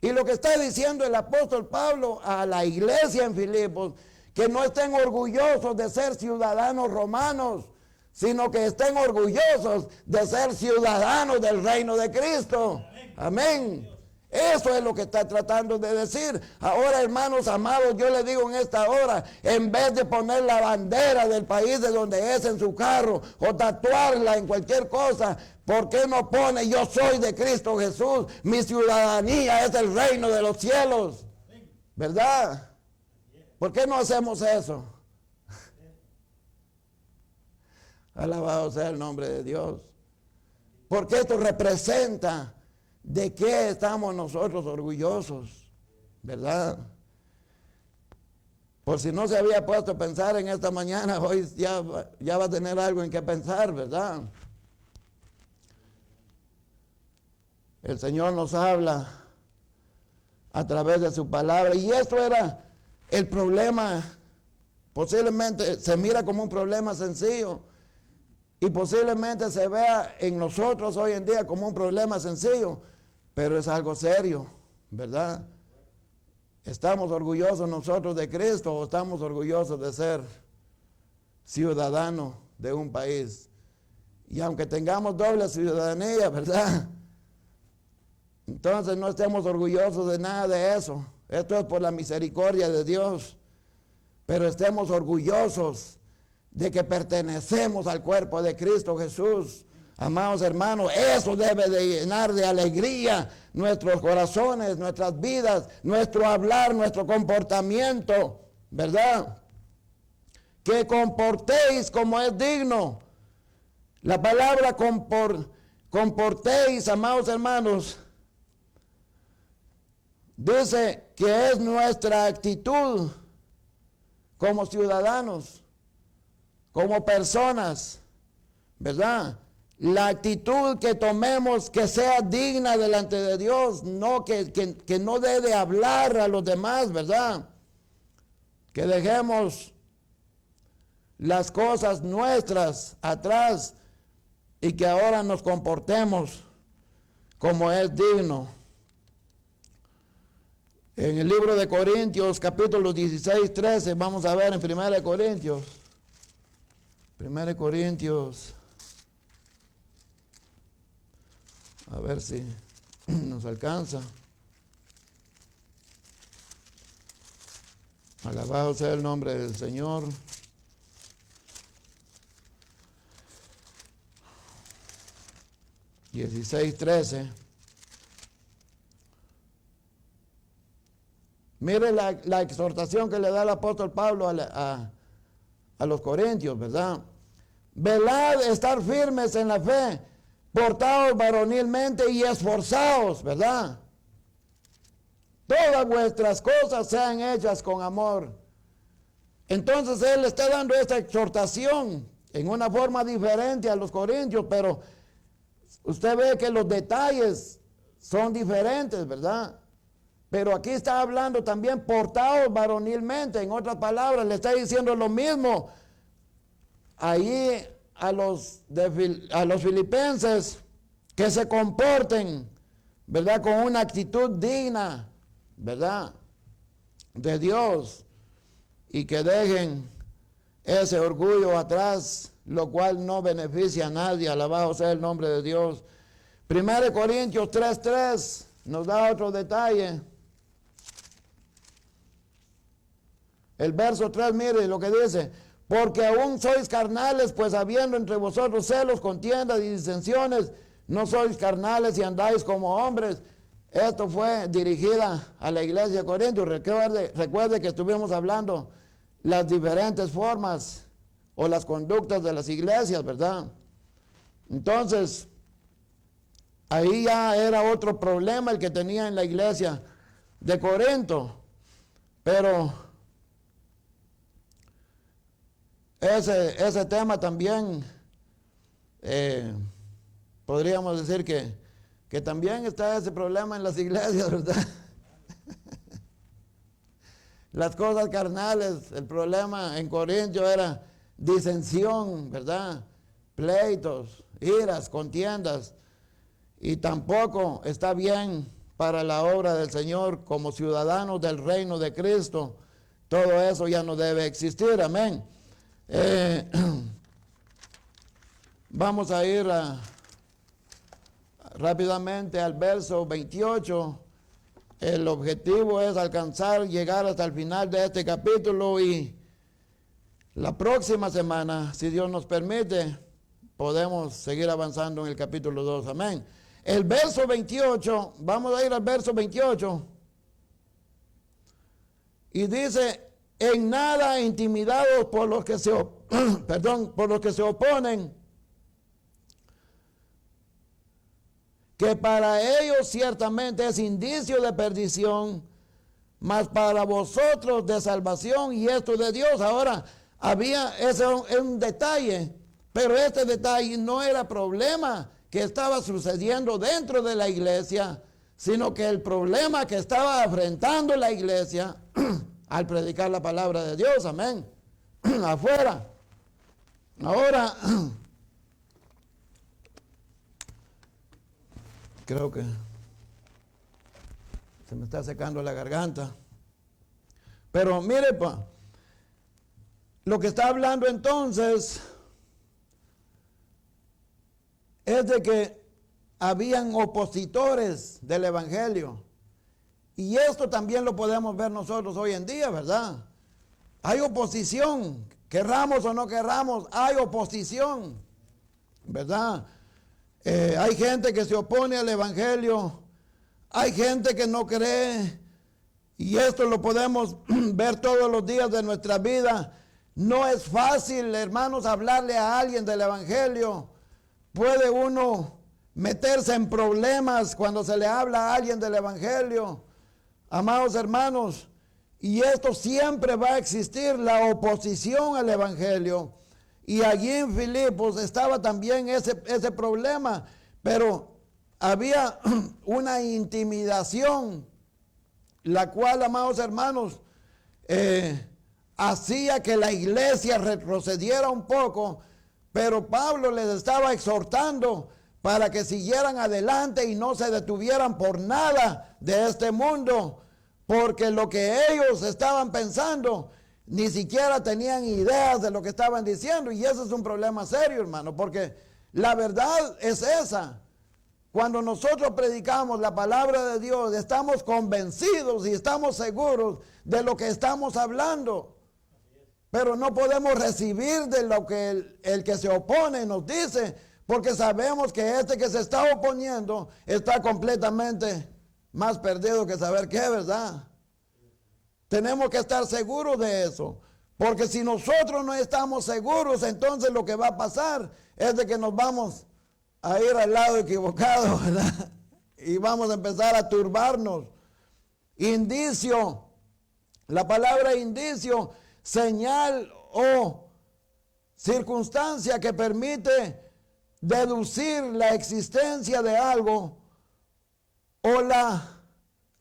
Y lo que está diciendo el apóstol Pablo a la iglesia en Filipos, que no estén orgullosos de ser ciudadanos romanos, sino que estén orgullosos de ser ciudadanos del reino de Cristo. Amén. Eso es lo que está tratando de decir. Ahora, hermanos amados, yo les digo en esta hora, en vez de poner la bandera del país de donde es en su carro o tatuarla en cualquier cosa, ¿por qué no pone yo soy de Cristo Jesús? Mi ciudadanía es el reino de los cielos. ¿Verdad? ¿Por qué no hacemos eso? Alabado sea el nombre de Dios. Porque esto representa de qué estamos nosotros orgullosos, ¿verdad? Por si no se había puesto a pensar en esta mañana, hoy ya va a tener algo en qué pensar, ¿verdad? El Señor nos habla a través de su palabra, y esto era el problema. Posiblemente se mira como un problema sencillo, y posiblemente se vea en nosotros hoy en día como un problema sencillo, pero es algo serio, ¿verdad? ¿Estamos orgullosos nosotros de Cristo o estamos orgullosos de ser ciudadanos de un país? Y aunque tengamos doble ciudadanía, ¿verdad? Entonces no estemos orgullosos de nada de eso. Esto es por la misericordia de Dios. Pero estemos orgullosos de que pertenecemos al cuerpo de Cristo Jesús. Amados hermanos, eso debe de llenar de alegría nuestros corazones, nuestras vidas, nuestro hablar, nuestro comportamiento, ¿verdad? Que comportéis como es digno. La palabra comportéis, amados hermanos, dice que es nuestra actitud como ciudadanos, como personas, ¿verdad? La actitud que tomemos que sea digna delante de Dios, no que no debe hablar a los demás, ¿verdad? Que dejemos las cosas nuestras atrás y que ahora nos comportemos como es digno. En el libro de Corintios, capítulo 16, 13, vamos a ver en 1 Corintios. 1 Corintios. A ver si nos alcanza. Alabado sea el nombre del Señor. Dieciséis, 13. Mire la exhortación que le da el apóstol Pablo a los corintios, ¿verdad? Velad, estar firmes en la fe, portaos varonilmente y esforzaos, ¿verdad? Todas vuestras cosas sean hechas con amor. Entonces él está dando esta exhortación en una forma diferente a los corintios, pero usted ve que los detalles son diferentes, ¿verdad? Pero aquí está hablando también portados varonilmente. En otras palabras, le está diciendo lo mismo ahí a los filipenses, que se comporten, ¿verdad? Con una actitud digna, ¿verdad? De Dios, y que dejen ese orgullo atrás, lo cual no beneficia a nadie. Alabado sea el nombre de Dios. 1 Corintios 3:3 nos da otro detalle. El verso 3, mire lo que dice: porque aún sois carnales, pues habiendo entre vosotros celos, contiendas y disensiones, no sois carnales y andáis como hombres. Esto fue dirigida a la iglesia de Corintios. Recuerde que estuvimos hablando las diferentes formas o las conductas de las iglesias, ¿verdad? Entonces, ahí ya era otro problema el que tenía en la iglesia de Corinto. Pero ese tema también, podríamos decir que también está ese problema en las iglesias, ¿verdad? Las cosas carnales, el problema en Corinto era disensión, ¿verdad? Pleitos, iras, contiendas, y tampoco está bien para la obra del Señor como ciudadanos del reino de Cristo. Todo eso ya no debe existir, amén. Vamos a ir rápidamente al verso 28. El objetivo es llegar hasta el final de este capítulo, y la próxima semana, si Dios nos permite, podemos seguir avanzando en el capítulo 2, amén. El verso 28, vamos a ir al verso 28, y dice: en nada intimidados por los que por los que se oponen, que para ellos ciertamente es indicio de perdición, mas para vosotros de salvación, y esto de Dios. Ahora, había un detalle, pero este detalle no era problema que estaba sucediendo dentro de la iglesia, sino que el problema que estaba enfrentando la iglesia al predicar la palabra de Dios, amén, afuera. Ahora, creo que se me está secando la garganta. Pero mire, lo que está hablando entonces es de que habían opositores del evangelio. Y esto también lo podemos ver nosotros hoy en día, ¿verdad? Hay oposición, querramos o no querramos, hay oposición, ¿verdad? Hay gente que se opone al evangelio, hay gente que no cree, y esto lo podemos ver todos los días de nuestra vida. No es fácil, hermanos, hablarle a alguien del evangelio. Puede uno meterse en problemas cuando se le habla a alguien del evangelio, amados hermanos, y esto siempre va a existir, la oposición al evangelio. Y allí en Filipos estaba también ese problema, pero había una intimidación, la cual, amados hermanos, hacía que la iglesia retrocediera un poco, pero Pablo les estaba exhortando para que siguieran adelante y no se detuvieran por nada de este mundo, porque lo que ellos estaban pensando, ni siquiera tenían ideas de lo que estaban diciendo. Y ese es un problema serio, hermano, porque la verdad es esa. Cuando nosotros predicamos la palabra de Dios, estamos convencidos y estamos seguros de lo que estamos hablando. Pero no podemos recibir de lo que el que se opone nos dice, porque sabemos que este que se está oponiendo está completamente más perdido que saber qué, ¿verdad? Tenemos que estar seguros de eso, porque si nosotros no estamos seguros, entonces lo que va a pasar es de que nos vamos a ir al lado equivocado, ¿verdad? Y vamos a empezar a turbarnos. Indicio, la palabra indicio, señal o circunstancia que permite deducir la existencia de algo o la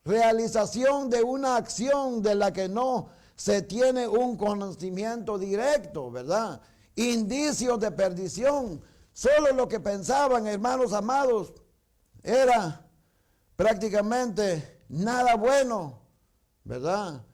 realización de una acción de la que no se tiene un conocimiento directo, ¿verdad? Indicios de perdición. Solo lo que pensaban, hermanos amados, era prácticamente nada bueno, ¿verdad?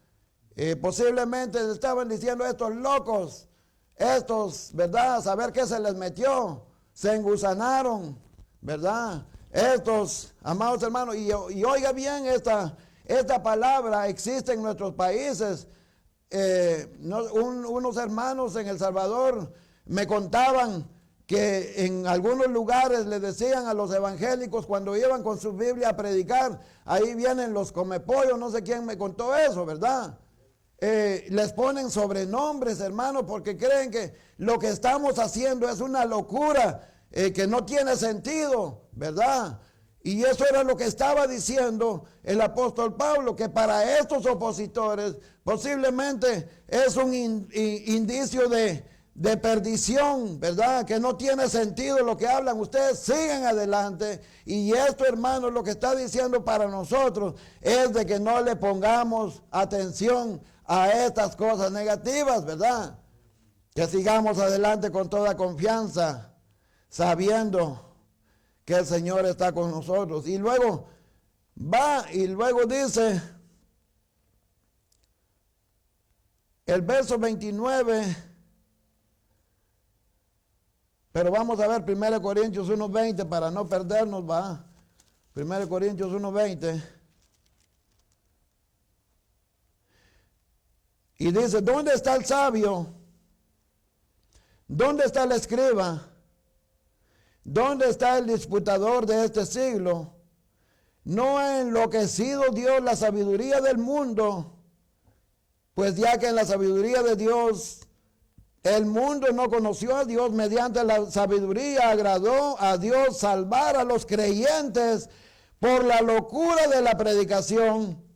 Posiblemente estaban diciendo estos locos, estos, ¿verdad? Saber qué se les metió, se engusanaron, ¿verdad? Estos, amados hermanos, y oiga bien, esta palabra existe en nuestros países. Unos hermanos en El Salvador me contaban que en algunos lugares le decían a los evangélicos cuando iban con su Biblia a predicar, ahí vienen los comepollos, no sé quién me contó eso, ¿verdad? Les ponen sobrenombres, hermanos, porque creen que lo que estamos haciendo es una locura, que no tiene sentido, ¿verdad? Y eso era lo que estaba diciendo el apóstol Pablo, que para estos opositores posiblemente es un indicio de perdición, ¿verdad? Que no tiene sentido lo que hablan. Ustedes sigan adelante. Y esto, hermanos, lo que está diciendo para nosotros es de que no le pongamos atención a estas cosas negativas, ¿verdad? Que sigamos adelante con toda confianza, sabiendo que el Señor está con nosotros. Y luego va y luego dice el verso 29, pero vamos a ver 1 Corintios 1:20 para no perdernos, va. 1 Corintios 1:20. Y dice, ¿dónde está el sabio? ¿Dónde está el escriba? ¿Dónde está el disputador de este siglo? ¿No ha enloquecido Dios la sabiduría del mundo? Pues ya que en la sabiduría de Dios, el mundo no conoció a Dios, mediante la sabiduría agradó a Dios salvar a los creyentes por la locura de la predicación.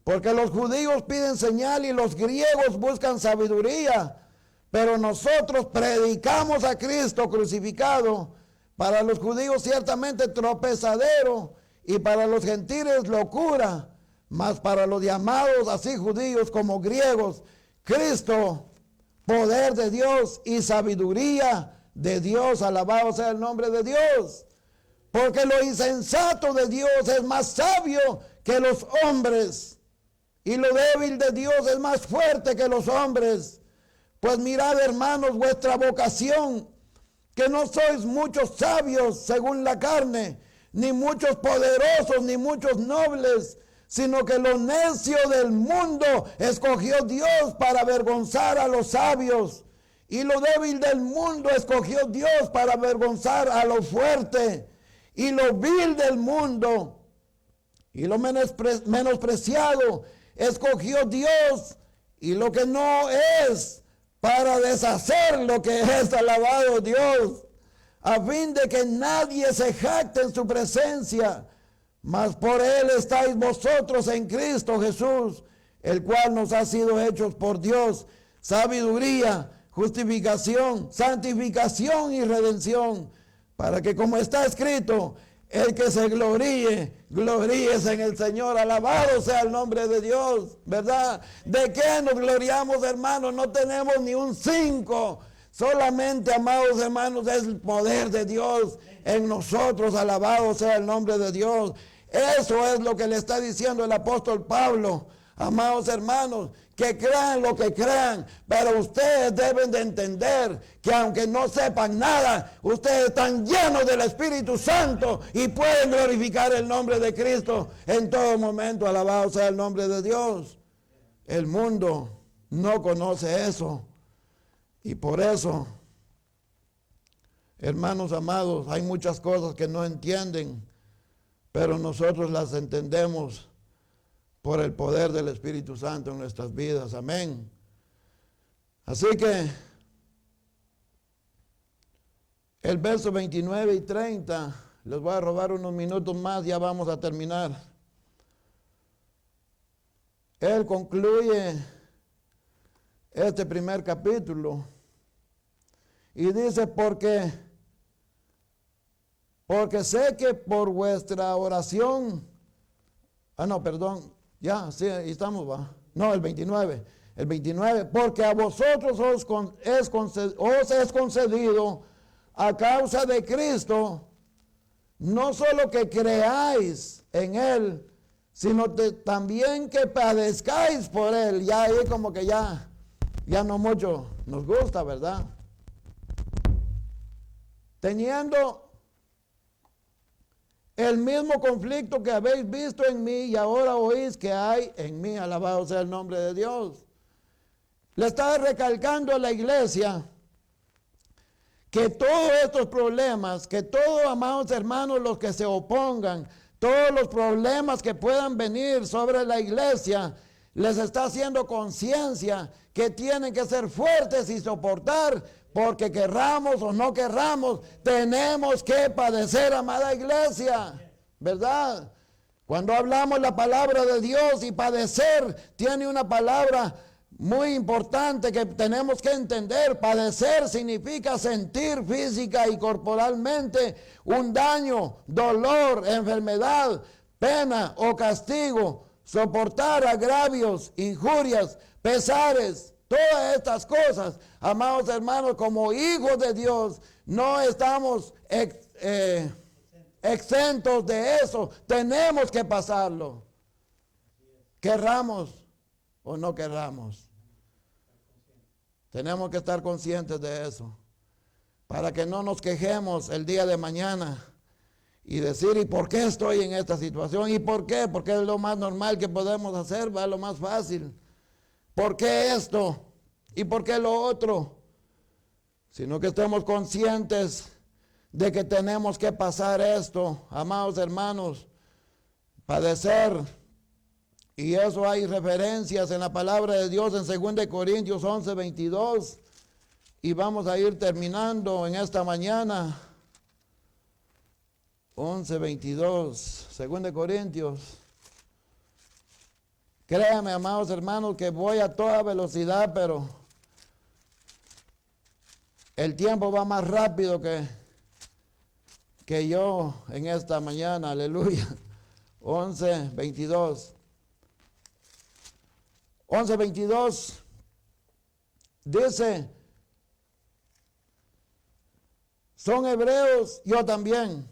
Porque los judíos piden señal y los griegos buscan sabiduría. Pero nosotros predicamos a Cristo crucificado, para los judíos ciertamente tropezadero y para los gentiles locura, mas para los llamados así judíos como griegos, Cristo, poder de Dios y sabiduría de Dios. Alabado sea el nombre de Dios. Porque lo insensato de Dios es más sabio que los hombres, y lo débil de Dios es más fuerte que los hombres. Pues mirad, hermanos, vuestra vocación, que no sois muchos sabios según la carne, ni muchos poderosos, ni muchos nobles, sino que lo necio del mundo escogió Dios para avergonzar a los sabios, y lo débil del mundo escogió Dios para avergonzar a lo fuerte, y lo vil del mundo y lo menospreciado escogió Dios, y lo que no es, para deshacer lo que es. Alabado Dios, a fin de que nadie se jacte en su presencia, mas por él estáis vosotros en Cristo Jesús, el cual nos ha sido hechos por Dios sabiduría, justificación, santificación y redención, para que, como está escrito, el que se gloríe, gloríese en el Señor. Alabado sea el nombre de Dios, ¿verdad? ¿De qué nos gloriamos, hermanos? No tenemos ni un 5. Solamente, amados hermanos, es el poder de Dios en nosotros. Alabado sea el nombre de Dios. Eso es lo que le está diciendo el apóstol Pablo. Amados hermanos, que crean lo que crean, pero ustedes deben de entender que aunque no sepan nada, ustedes están llenos del Espíritu Santo y pueden glorificar el nombre de Cristo en todo momento. Alabado sea el nombre de Dios. El mundo no conoce eso. Y por eso, hermanos amados, hay muchas cosas que no entienden, pero nosotros las entendemos por el poder del Espíritu Santo en nuestras vidas. Amén. Así que el verso 29 y 30, les voy a robar unos minutos más, ya vamos a terminar. Él concluye este primer capítulo y dice, porque sé que por vuestra oración, ahí estamos, va. No, el 29, porque a vosotros os es concedido a causa de Cristo, no solo que creáis en Él, sino también que padezcáis por Él. Ya ahí como que ya no mucho nos gusta, ¿verdad? Teniendo el mismo conflicto que habéis visto en mí y ahora oís que hay en mí. Alabado sea el nombre de Dios. Le está recalcando a la iglesia que todos estos problemas, que todos, amados hermanos, los que se opongan, todos los problemas que puedan venir sobre la iglesia, les está haciendo conciencia que tienen que ser fuertes y soportar, porque querramos o no querramos, tenemos que padecer, amada iglesia, ¿verdad? Cuando hablamos la palabra de Dios, y padecer tiene una palabra muy importante que tenemos que entender. Padecer significa sentir física y corporalmente un daño, dolor, enfermedad, pena o castigo, soportar agravios, injurias, pesares. Todas estas cosas, amados hermanos, como hijos de Dios, no estamos exentos de eso. Tenemos que pasarlo. Querramos o no querramos. Tenemos que estar conscientes de eso. Para que no nos quejemos el día de mañana y decir, ¿y por qué estoy en esta situación? ¿Y por qué? Porque es lo más normal que podemos hacer, va, lo más fácil. ¿Por qué esto? ¿Y por qué lo otro? Sino que estemos conscientes de que tenemos que pasar esto, amados hermanos, padecer. Y eso hay referencias en la palabra de Dios en 2 Corintios 11, 22. Y vamos a ir terminando en esta mañana. 11, 22, 2 Corintios. Créanme, amados hermanos, que voy a toda velocidad, pero el tiempo va más rápido que yo en esta mañana. Aleluya. 11, 22. 11, 22 dice, son hebreos, yo también.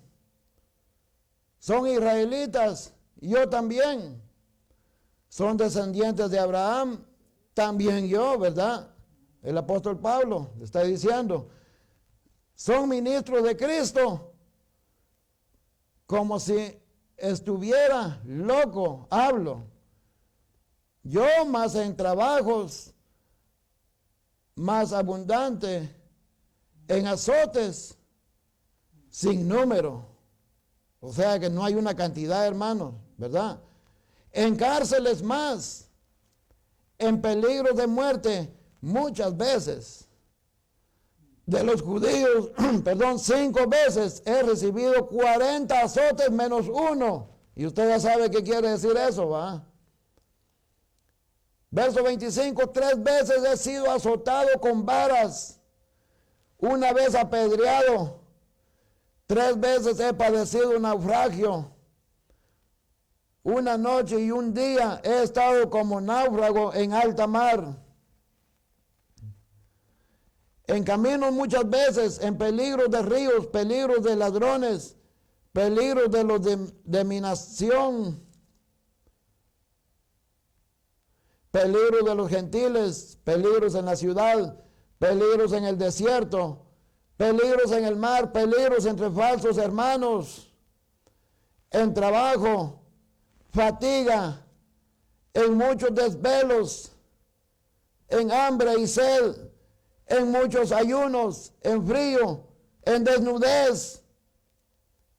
Son israelitas, yo también. Son descendientes de Abraham, también yo, ¿verdad? El apóstol Pablo le está diciendo, son ministros de Cristo, como si estuviera loco, hablo. Yo más en trabajos, más abundante, en azotes, sin número. O sea que no hay una cantidad, hermanos, ¿verdad? En cárceles más, en peligro de muerte, muchas veces. De los judíos, 5 veces he recibido 40 azotes menos 1. Y usted ya sabe qué quiere decir eso, ¿va? Verso 25, 3 veces he sido azotado con varas, 1 vez apedreado, 3 veces he padecido un naufragio. 1 noche y 1 día he estado como náufrago en alta mar. En caminos muchas veces, en peligros de ríos, peligros de ladrones, peligros de los de mi nación, peligros de los gentiles, peligros en la ciudad, peligros en el desierto, peligros en el mar, peligros entre falsos hermanos, en trabajo, fatiga, en muchos desvelos, en hambre y sed, en muchos ayunos, en frío, en desnudez,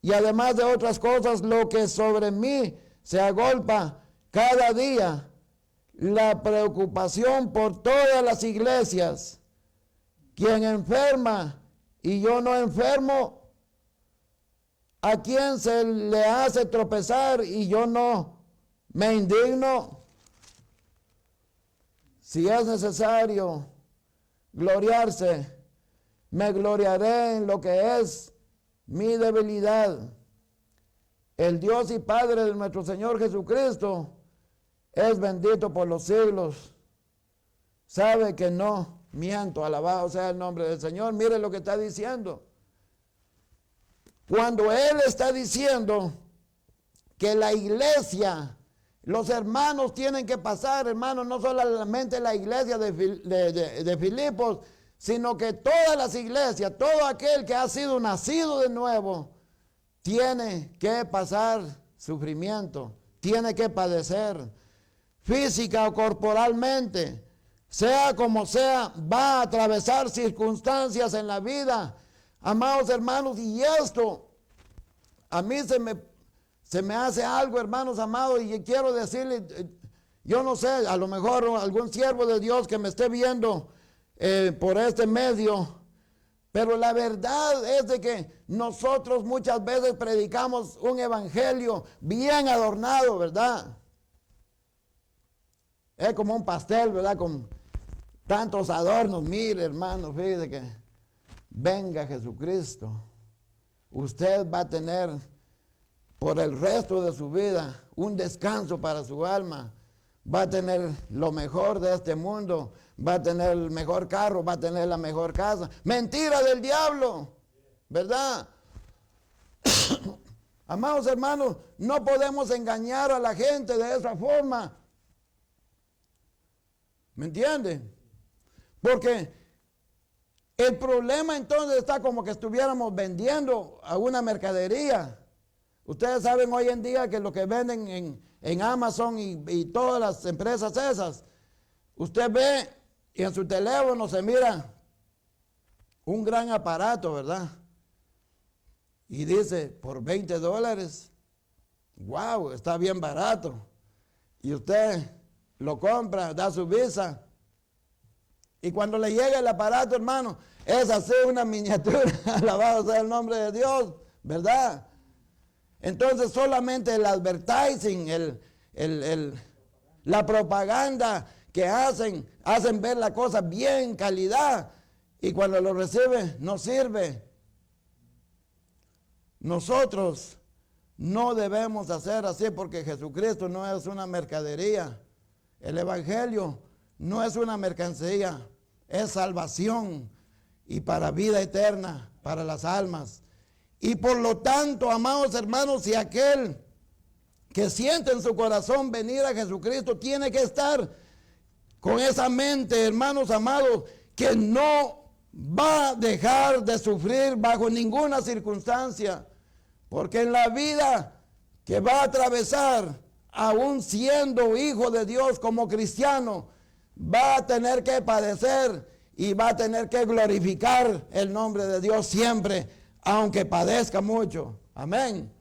y además de otras cosas, lo que sobre mí se agolpa cada día, la preocupación por todas las iglesias. Quien enferma y yo no enfermo, a quien se le hace tropezar y yo no me indigno. Si es necesario gloriarse, me gloriaré en lo que es mi debilidad. El Dios y Padre de nuestro Señor Jesucristo es bendito por los siglos. Sabe que no miento, alabado sea el nombre del Señor. Mire lo que está diciendo. Cuando Él está diciendo que la iglesia, los hermanos tienen que pasar, hermanos, no solamente la iglesia de Filipos, sino que todas las iglesias, todo aquel que ha sido nacido de nuevo, tiene que pasar sufrimiento, tiene que padecer, física o corporalmente, sea como sea, va a atravesar circunstancias en la vida, amados hermanos, y esto a mí se me hace algo, hermanos amados, y quiero decirle, yo no sé, a lo mejor algún siervo de Dios que me esté viendo por este medio, pero la verdad es de que nosotros muchas veces predicamos un evangelio bien adornado, ¿verdad? Es como un pastel, ¿verdad? Con tantos adornos. Mire, hermano, fíjese que venga Jesucristo. Usted va a tener por el resto de su vida un descanso para su alma. Va a tener lo mejor de este mundo. Va a tener el mejor carro, va a tener la mejor casa. Mentira del diablo, ¿verdad? Amados hermanos, no podemos engañar a la gente de esa forma. ¿Me entienden? Porque el problema entonces está como que estuviéramos vendiendo a una mercadería. Ustedes saben hoy en día que lo que venden en Amazon y todas las empresas esas, usted ve y en su teléfono se mira un gran aparato, ¿verdad? Y dice, por $20, wow, está bien barato. Y usted lo compra, da su visa. Y cuando le llega el aparato, hermano, es así una miniatura, alabado sea el nombre de Dios, ¿verdad? Entonces solamente el advertising, la propaganda que hacen ver la cosa bien calidad, y cuando lo recibe no sirve. Nosotros no debemos hacer así, porque Jesucristo no es una mercadería. El evangelio no es una mercancía, es salvación y para vida eterna, para las almas. Y por lo tanto, amados hermanos, si aquel que siente en su corazón venir a Jesucristo tiene que estar con esa mente, hermanos amados, que no va a dejar de sufrir bajo ninguna circunstancia, porque en la vida que va a atravesar, aún siendo hijo de Dios como cristiano, va a tener que padecer y va a tener que glorificar el nombre de Dios siempre, aunque padezca mucho. Amén.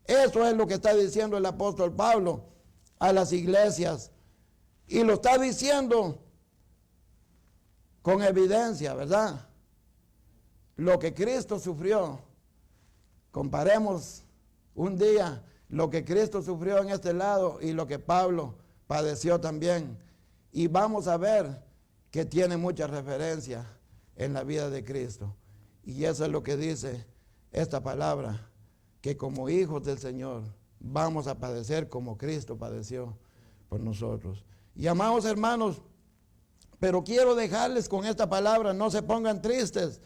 Eso es lo que está diciendo el apóstol Pablo a las iglesias. Y lo está diciendo con evidencia, ¿verdad? Lo que Cristo sufrió. Comparemos un día lo que Cristo sufrió en este lado y lo que Pablo padeció también. Y vamos a ver que tiene mucha referencia en la vida de Cristo. Y eso es lo que dice esta palabra, que como hijos del Señor vamos a padecer como Cristo padeció por nosotros. Y amados hermanos, pero quiero dejarles con esta palabra, no se pongan tristes,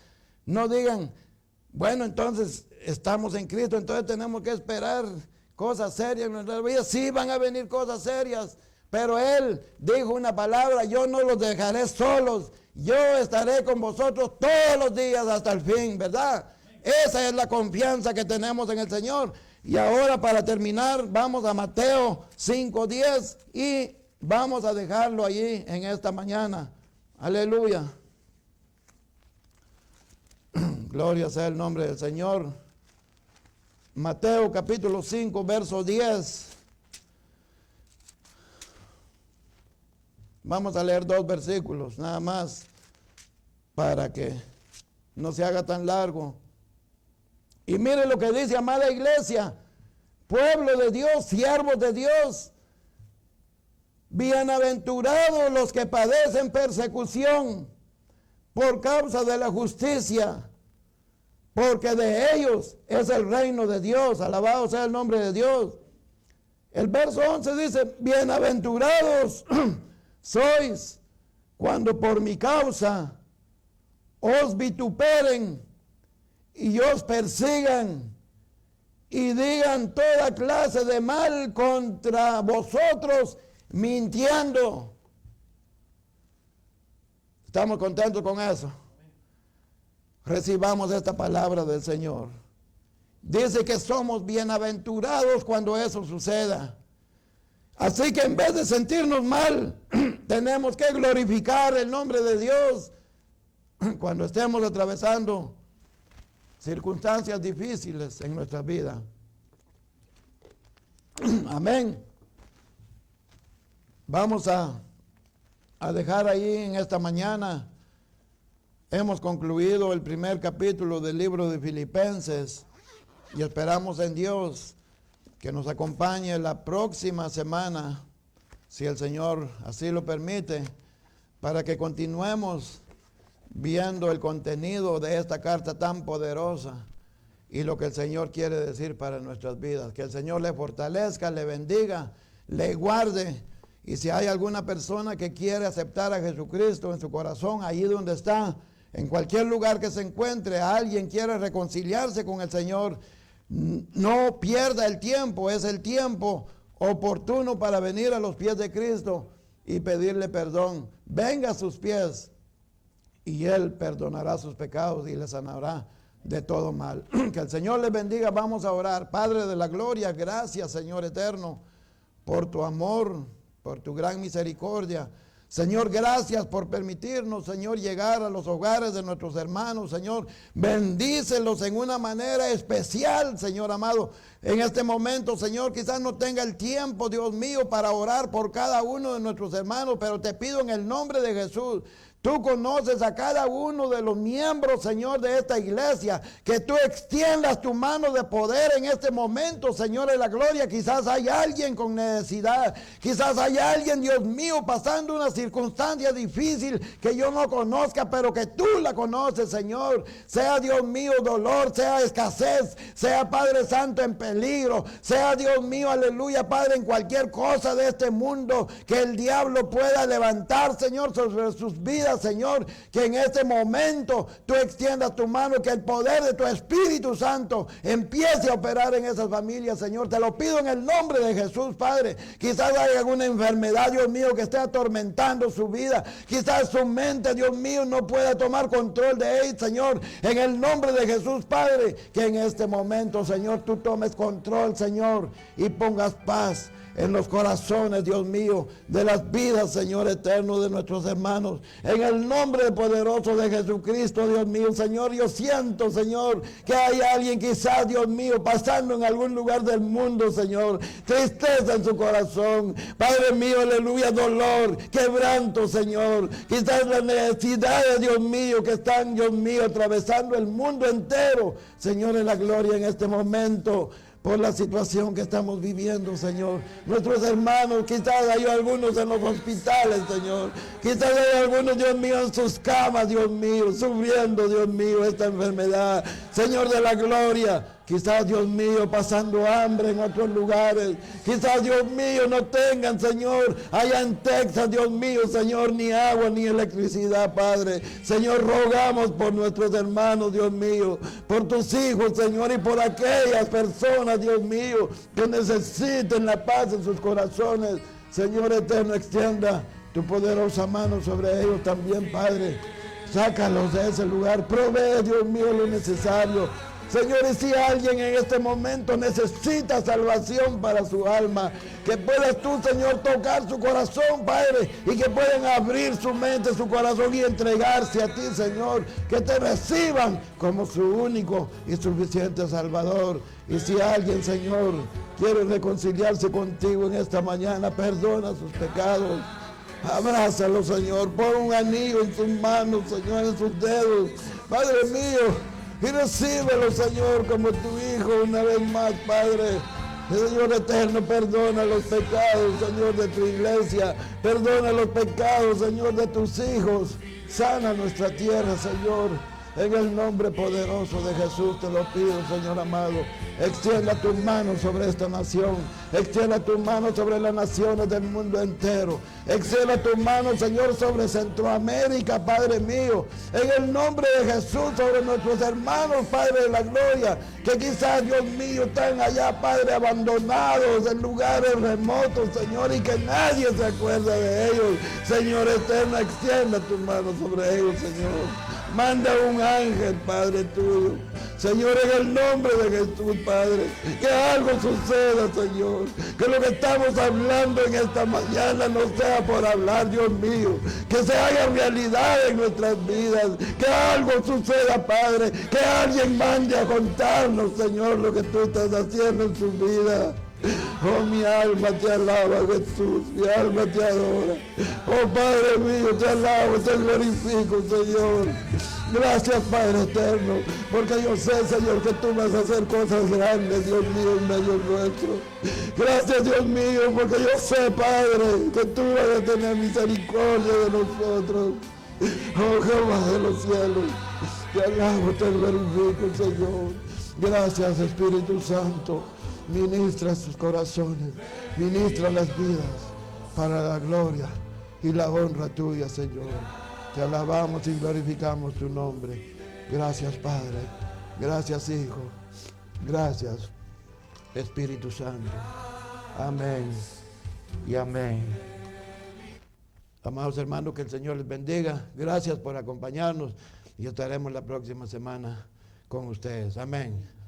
no digan, Bueno, entonces estamos en Cristo, entonces tenemos que esperar cosas serias en nuestra vida. Sí, van a venir cosas serias, pero Él dijo una palabra: yo no los dejaré solos, yo estaré con vosotros todos los días hasta el fin, ¿verdad? Esa es la confianza que tenemos en el Señor. Y ahora, para terminar, vamos a Mateo 5:10 y vamos a dejarlo allí en esta mañana. Aleluya. Gloria sea el nombre del Señor. Mateo capítulo 5, verso 10. Vamos a leer 2 versículos, nada más, para que no se haga tan largo. Y mire lo que dice, amada iglesia, pueblo de Dios, siervos de Dios: bienaventurados los que padecen persecución por causa de la justicia, porque de ellos es el reino de Dios. Alabado sea el nombre de Dios. El verso 11 dice: bienaventurados sois cuando por mi causa os vituperen y os persigan y digan toda clase de mal contra vosotros, mintiendo. ¿Estamos contentos con eso? Recibamos esta palabra del Señor. Dice que somos bienaventurados cuando eso suceda. Así que en vez de sentirnos mal, tenemos que glorificar el nombre de Dios cuando estemos atravesando circunstancias difíciles en nuestra vida. Amén. Vamos a dejar ahí en esta mañana. Hemos concluido el primer capítulo del libro de Filipenses y esperamos en Dios que nos acompañe la próxima semana, si el Señor así lo permite, para que continuemos viendo el contenido de esta carta tan poderosa y lo que el Señor quiere decir para nuestras vidas. Que el Señor le fortalezca, le bendiga, le guarde. Y si hay alguna persona que quiere aceptar a Jesucristo en su corazón, allí donde está, en cualquier lugar que se encuentre, alguien quiere reconciliarse con el Señor, no pierda el tiempo. Es el tiempo oportuno para venir a los pies de Cristo y pedirle perdón. Venga a sus pies y Él perdonará sus pecados y le sanará de todo mal. Que el Señor les bendiga. Vamos a orar. Padre de la gloria, gracias, Señor eterno, por tu amor, por tu gran misericordia. Señor, gracias por permitirnos, Señor, llegar a los hogares de nuestros hermanos. Señor, bendícelos en una manera especial, Señor amado. En este momento, Señor, quizás no tenga el tiempo, Dios mío, para orar por cada uno de nuestros hermanos, pero te pido en el nombre de Jesús. Tú conoces a cada uno de los miembros, Señor, de esta iglesia. Que tú extiendas tu mano de poder en este momento, Señor de la gloria. Quizás hay alguien con necesidad. Quizás hay alguien, Dios mío, pasando una circunstancia difícil que yo no conozca, pero que tú la conoces, Señor. Sea, Dios mío, dolor, sea escasez, sea, Padre Santo, en peligro. Sea, Dios mío, aleluya, Padre, en cualquier cosa de este mundo que el diablo pueda levantar, Señor, sobre sus vidas. Señor, que en este momento tú extiendas tu mano, que el poder de tu Espíritu Santo empiece a operar en esas familias, Señor. Te lo pido en el nombre de Jesús, Padre. Quizás hay alguna enfermedad, Dios mío, que esté atormentando su vida. Quizás su mente, Dios mío, no pueda tomar control de él, Señor. En el nombre de Jesús, Padre, que en este momento, Señor, tú tomes control, Señor, y pongas paz en los corazones, Dios mío, de las vidas, Señor eterno, de nuestros hermanos. En el nombre poderoso de Jesucristo, Dios mío, Señor, yo siento, Señor, que hay alguien quizás, Dios mío, pasando en algún lugar del mundo, Señor, tristeza en su corazón, Padre mío, aleluya, dolor, quebranto, Señor, quizás las necesidades, Dios mío, que están, Dios mío, atravesando el mundo entero, Señor, en la gloria en este momento, por la situación que estamos viviendo, Señor. Nuestros hermanos, quizás hay algunos en los hospitales, Señor. Quizás hay algunos, Dios mío, en sus camas, Dios mío, sufriendo, Dios mío, esta enfermedad. Señor de la gloria, Quizás, Dios mío, pasando hambre en otros lugares. Quizás, Dios mío, no tengan, Señor, allá en Texas, Dios mío, Señor, ni agua ni electricidad, Padre. Señor, rogamos por nuestros hermanos, Dios mío, por tus hijos, Señor, y por aquellas personas, Dios mío, que necesiten la paz en sus corazones. Señor eterno, extienda tu poderosa mano sobre ellos también, Padre. Sácalos de ese lugar. Provee, Dios mío, lo necesario. Señor, y si alguien en este momento necesita salvación para su alma, que puedas tú, Señor, tocar su corazón, Padre, y que puedan abrir su mente, su corazón y entregarse a ti, Señor, que te reciban como su único y suficiente Salvador. Y si alguien, Señor, quiere reconciliarse contigo en esta mañana, perdona sus pecados. Abrázalo, Señor, pon un anillo en sus manos, Señor, en sus dedos, Padre mío, y recíbelo, Señor, como tu Hijo una vez más, Padre. Señor eterno, perdona los pecados, Señor, de tu iglesia. Perdona los pecados, Señor, de tus hijos. Sana nuestra tierra, Señor. En el nombre poderoso de Jesús te lo pido, Señor amado. Extienda tus manos sobre esta nación. Extienda tus manos sobre las naciones del mundo entero. Extienda tus manos, Señor, sobre Centroamérica, Padre mío. En el nombre de Jesús, sobre nuestros hermanos, Padre de la gloria, que quizás, Dios mío, están allá, Padre, abandonados en lugares remotos, Señor, y que nadie se acuerda de ellos. Señor eterno, extienda tus manos sobre ellos, Señor. Manda un ángel, Padre tuyo. Señor, en el nombre de Jesús, Padre, que algo suceda, Señor. Que lo que estamos hablando en esta mañana no sea por hablar, Dios mío. Que se haga realidad en nuestras vidas. Que algo suceda, Padre. Que alguien mande a contarnos, Señor, lo que tú estás haciendo en su vida. Oh, mi alma te alaba, Jesús, mi alma te adora. Oh, Padre mío, te alabo, te glorifico, Señor. Gracias, Padre eterno, porque yo sé, Señor, que tú vas a hacer cosas grandes, Dios mío, en medio nuestro. Gracias, Dios mío, porque yo sé, Padre, que tú vas a tener misericordia de nosotros. Oh, Jehová de los cielos, te alabo, te glorifico, Señor. Gracias, Espíritu Santo. Ministra sus corazones, ministra las vidas para la gloria y la honra tuya, Señor. Te alabamos y glorificamos tu nombre. Gracias, Padre. Gracias, Hijo. Gracias, Espíritu Santo. Amén y amén. Amados hermanos, que el Señor les bendiga. Gracias por acompañarnos y estaremos la próxima semana con ustedes. Amén.